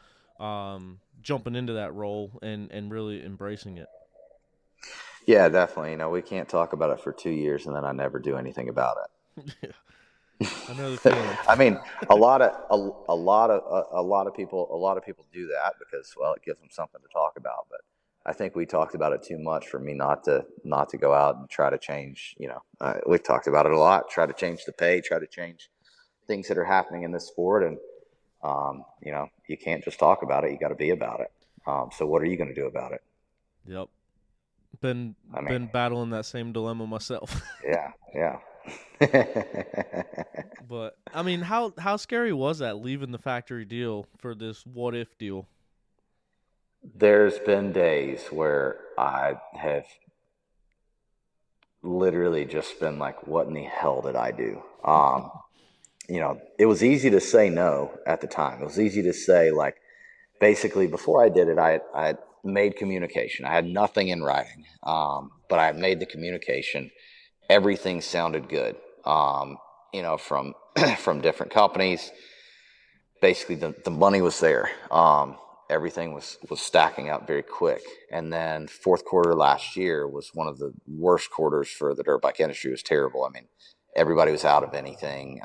jumping into that role and really embracing it. Yeah, definitely. We can't talk about it for 2 years and then I never do anything about it. I know the feeling. I mean, a lot of people do that because, well, it gives them something to talk about. But I think we talked about it too much for me not to go out and try to change. We've talked about it a lot. Try to change the pay. Try to change things that are happening in this sport. And you can't just talk about it. You got to be about it. So what are you going to do about it? Yep. Been battling that same dilemma myself. Yeah. But I mean, how scary was that leaving the factory deal for this what if deal? There's been days where I have literally just been like, what in the hell did I do? It was easy to say no at the time. It was easy to say, like, basically before I did it, I made communication. I had nothing in writing, but I made the communication. Everything sounded good, from from different companies. Basically, the money was there. Everything was stacking up very quick. And then fourth quarter last year was one of the worst quarters for the dirt bike industry. It was terrible. I mean, everybody was out of anything.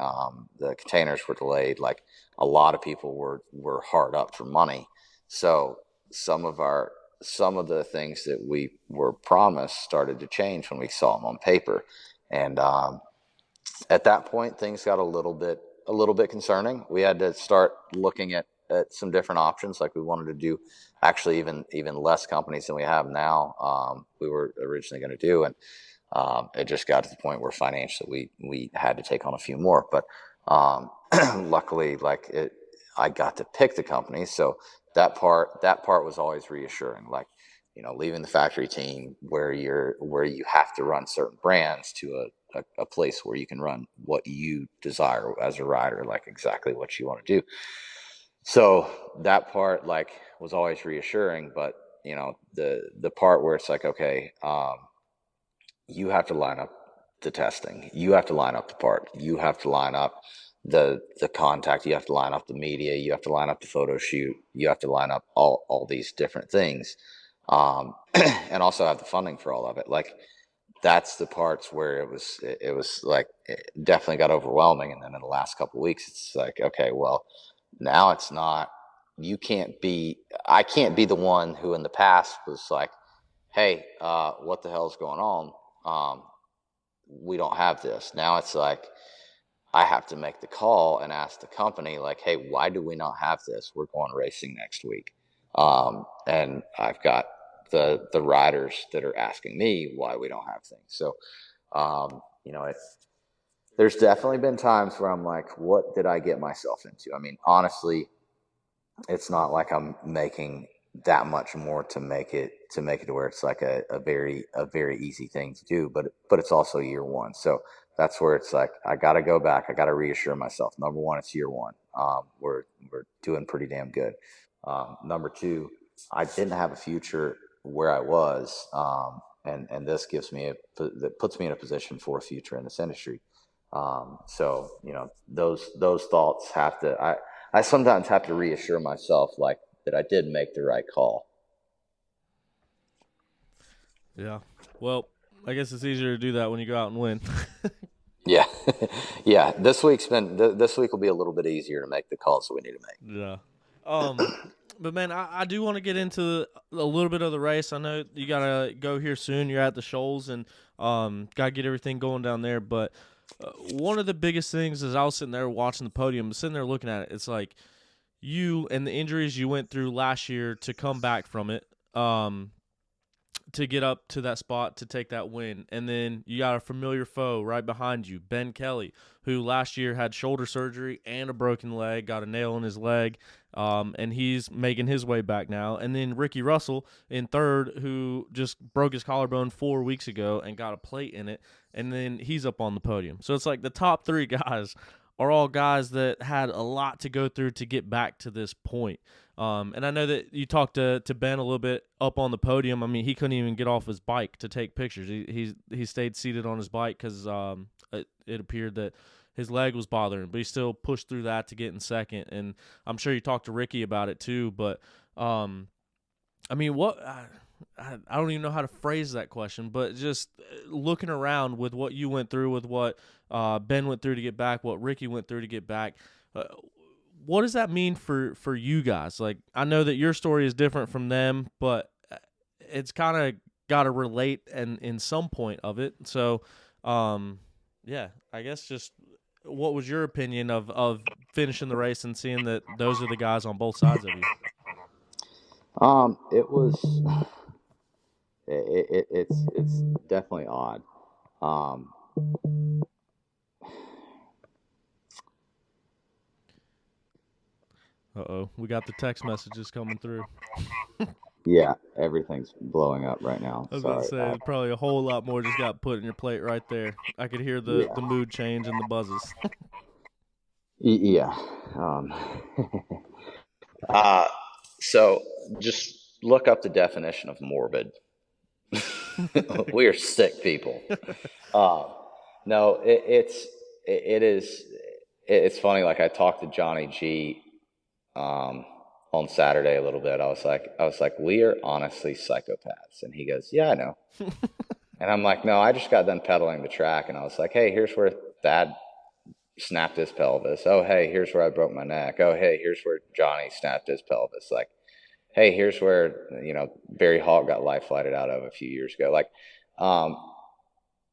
The containers were delayed. Like, a lot of people were hard up for money. So some of the things that we were promised started to change when we saw them on paper. And at that point, things got a little bit a little bit concerning. We had to start looking at some different options. Like we wanted to do actually even less companies than we have now. We were originally going to do, and it just got to the point where financially we had to take on a few more. But luckily, I got to pick the company, so that part was always reassuring. Like, leaving the factory team where you have to run certain brands to a place where you can run what you desire as a rider, like exactly what you want to do. So that part was always reassuring, but the part where it's like, okay, you have to line up the testing, you have to line up the part, you have to line up the contact, you have to line up the media, you have to line up the photo shoot, you have to line up all these different things, and also have the funding for all of it. Like, that's the parts where it was like, it definitely got overwhelming. And then in the last couple of weeks, it's like, okay, well, now it's not, I can't be the one who in the past was like, hey, what the hell's going on? We don't have this. Now it's like, I have to make the call and ask the company, like, hey, why do we not have this? We're going racing next week. And I've got the riders that are asking me why we don't have things. So, there's definitely been times where I'm like, what did I get myself into? I mean, honestly, it's not like I'm making that much more to make it to where it's like a very easy thing to do, but it's also year one. So that's where it's like, I got to go back. I got to reassure myself. Number one, it's year one. We're doing pretty damn good. Number two, I didn't have a future where I was. And this that puts me in a position for a future in this industry. So, those thoughts I sometimes have to reassure myself, like, that I did make the right call. Yeah. Well, I guess it's easier to do that when you go out and win. Yeah. Yeah. This week will be a little bit easier to make the calls that we need to make. Yeah. But man, I do want to get into a little bit of the race. I know you gotta go here soon. You're at the Shoals, and gotta get everything going down there. But one of the biggest things is I was sitting there watching the podium, sitting there looking at it. It's like you and the injuries you went through last year to come back from it, to get up to that spot to take that win. And then you got a familiar foe right behind you, Ben Kelly, who last year had shoulder surgery and a broken leg, got a nail in his leg, and he's making his way back now. And then Ricky Russell in third, who just broke his collarbone 4 weeks ago and got a plate in it, and then he's up on the podium. So it's like the top three guys are all guys that had a lot to go through to get back to this point. And I know that you talked to Ben a little bit up on the podium. I mean, he couldn't even get off his bike to take pictures. He stayed seated on his bike because it appeared that his leg was bothering, but he still pushed through that to get in second. And I'm sure you talked to Ricky about it too. But I mean, I don't even know how to phrase that question, but just looking around with what you went through, with what Ben went through to get back, what Ricky went through to get back, what does that mean for you guys? Like, I know that your story is different from them, but it's kind of got to relate in some point of it. So, yeah, I guess just what was your opinion of finishing the race and seeing that those are the guys on both sides of you? It was, it's definitely odd. Uh-oh, we got the text messages coming through. Yeah, everything's blowing up right now. I was Sorry. about to say, probably a whole lot more just got put in your plate right there. I could hear the mood change and the buzzes. Yeah. So just look up the definition of morbid. We are sick people. No, it's funny. Like, I talked to Johnny G on Saturday a little bit. I was like, we are honestly psychopaths. And he goes, yeah, I know. And I'm like, no, I just got done pedaling the track. And I was like, hey, here's where Thad snapped his pelvis. Oh, hey, here's where I broke my neck. Oh, hey, here's where Johnny snapped his pelvis. Like, hey, here's where, Barry Hall got life flighted out of a few years ago. Like,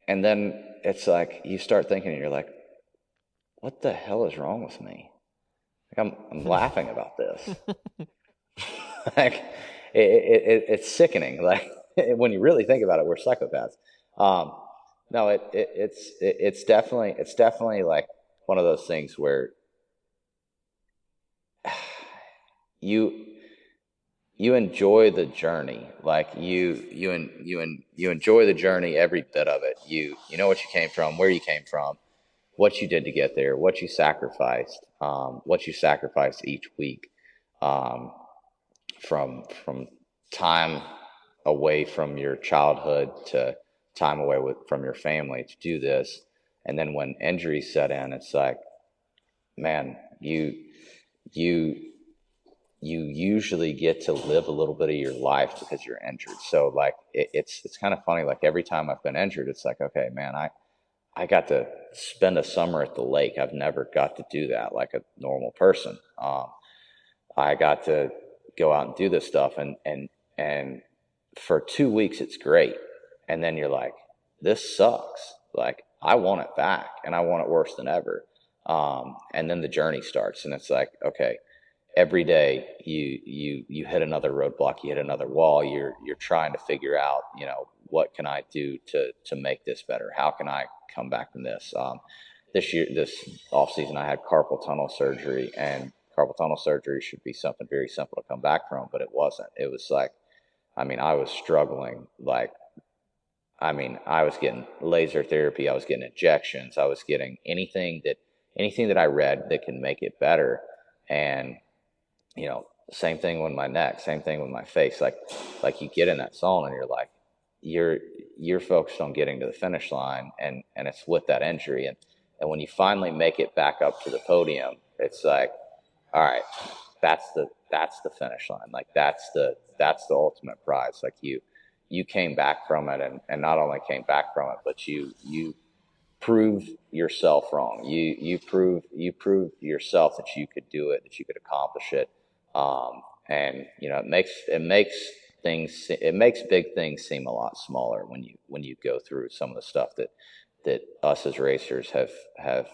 and then it's like, you start thinking, and you're like, what the hell is wrong with me? Like I'm laughing about this. Like it's sickening. Like when you really think about it, we're psychopaths. Um, no, it's definitely like one of those things where you you enjoy the journey. Like you enjoy the journey, every bit of it. You know what you came from, where you came from, what you did to get there, what you sacrificed each week, um, from time away from your childhood to time away from your family to do this. And then when injuries set in, it's like, man, you you usually get to live a little bit of your life because you're injured. So like it's kind of funny. Like every time I've been injured, it's like, okay, man, I got to spend a summer at the lake. I've never got to do that like a normal person. I got to go out and do this stuff, and for 2 weeks it's great, and then you're like, this sucks. Like I want it back, and I want it worse than ever. And then the journey starts, and it's like, okay, every day you hit another roadblock, you hit another wall. You're trying to figure out, what can I do to make this better? How can I come back from this? This off season, I had carpal tunnel surgery, and carpal tunnel surgery should be something very simple to come back from, but it wasn't. It was like, I was struggling. Like, I was getting laser therapy, I was getting injections, I was getting anything that I read that can make it better. And same thing with my neck, same thing with my face. Like you get in that zone, and you're like, you're focused on getting to the finish line, and it's with that injury. And when you finally make it back up to the podium, it's like, all right, that's the finish line. Like that's the ultimate prize. Like you came back from it, and not only came back from it, but you proved yourself wrong. You proved yourself that you could do it, that you could accomplish it. And it makes big things seem a lot smaller when you go through some of the stuff that us as racers have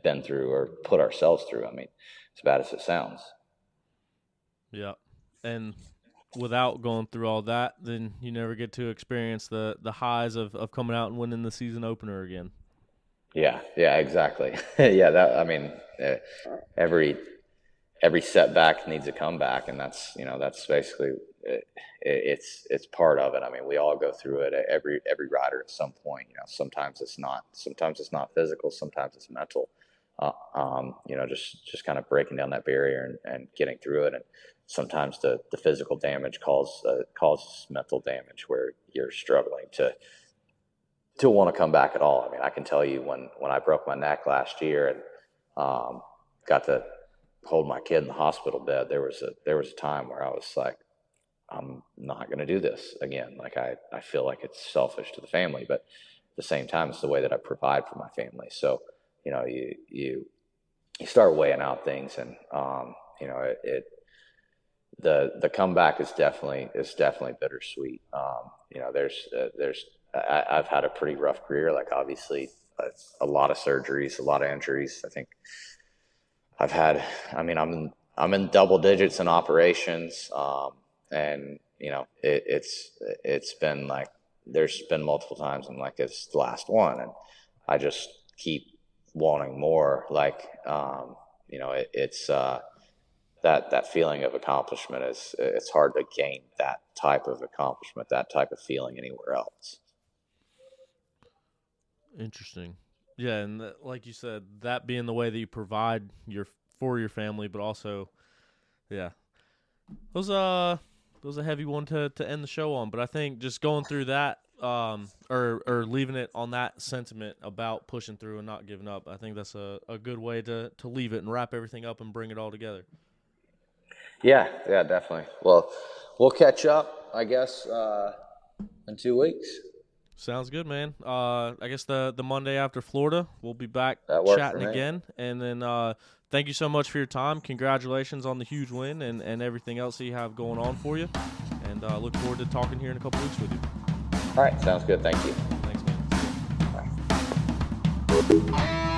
been through or put ourselves through. As bad as it sounds. Yeah. And without going through all that, then you never get to experience the highs of coming out and winning the season opener again. Yeah, exactly. Yeah, every setback needs a comeback, and that's basically it's part of it. We all go through it. Every rider at some point. Sometimes it's not physical, sometimes it's mental. Just kind of breaking down that barrier and getting through it. And sometimes the physical damage causes mental damage, where you're struggling to want to come back at all. I can tell you when I broke my neck last year and got to hold my kid in the hospital bed, there was a time where I was like, I'm not going to do this again. Like I feel like it's selfish to the family, but at the same time, it's the way that I provide for my family. So, you start weighing out things, and the comeback is definitely bittersweet. I've had a pretty rough career. Like obviously a lot of surgeries, a lot of injuries. I think I've had, I'm in double digits in operations. And it's been like, there's been multiple times I'm like, it's the last one. And I just keep wanting more. Like, it's, that feeling of accomplishment it's hard to gain that type of accomplishment, that type of feeling anywhere else. Interesting. Yeah, and like you said, that being the way that you provide for your family, but also, yeah, it was a heavy one to end the show on. But I think just going through that, or leaving it on that sentiment about pushing through and not giving up, I think that's a good way to leave it and wrap everything up and bring it all together. Yeah, definitely. Well, we'll catch up, I guess, in 2 weeks. Sounds good, man. I guess the Monday after Florida, we'll be back chatting again. And then thank you so much for your time. Congratulations on the huge win and everything else that you have going on for you. And look forward to talking here in a couple weeks with you. All right, sounds good. Thank you. Thanks, man. Bye.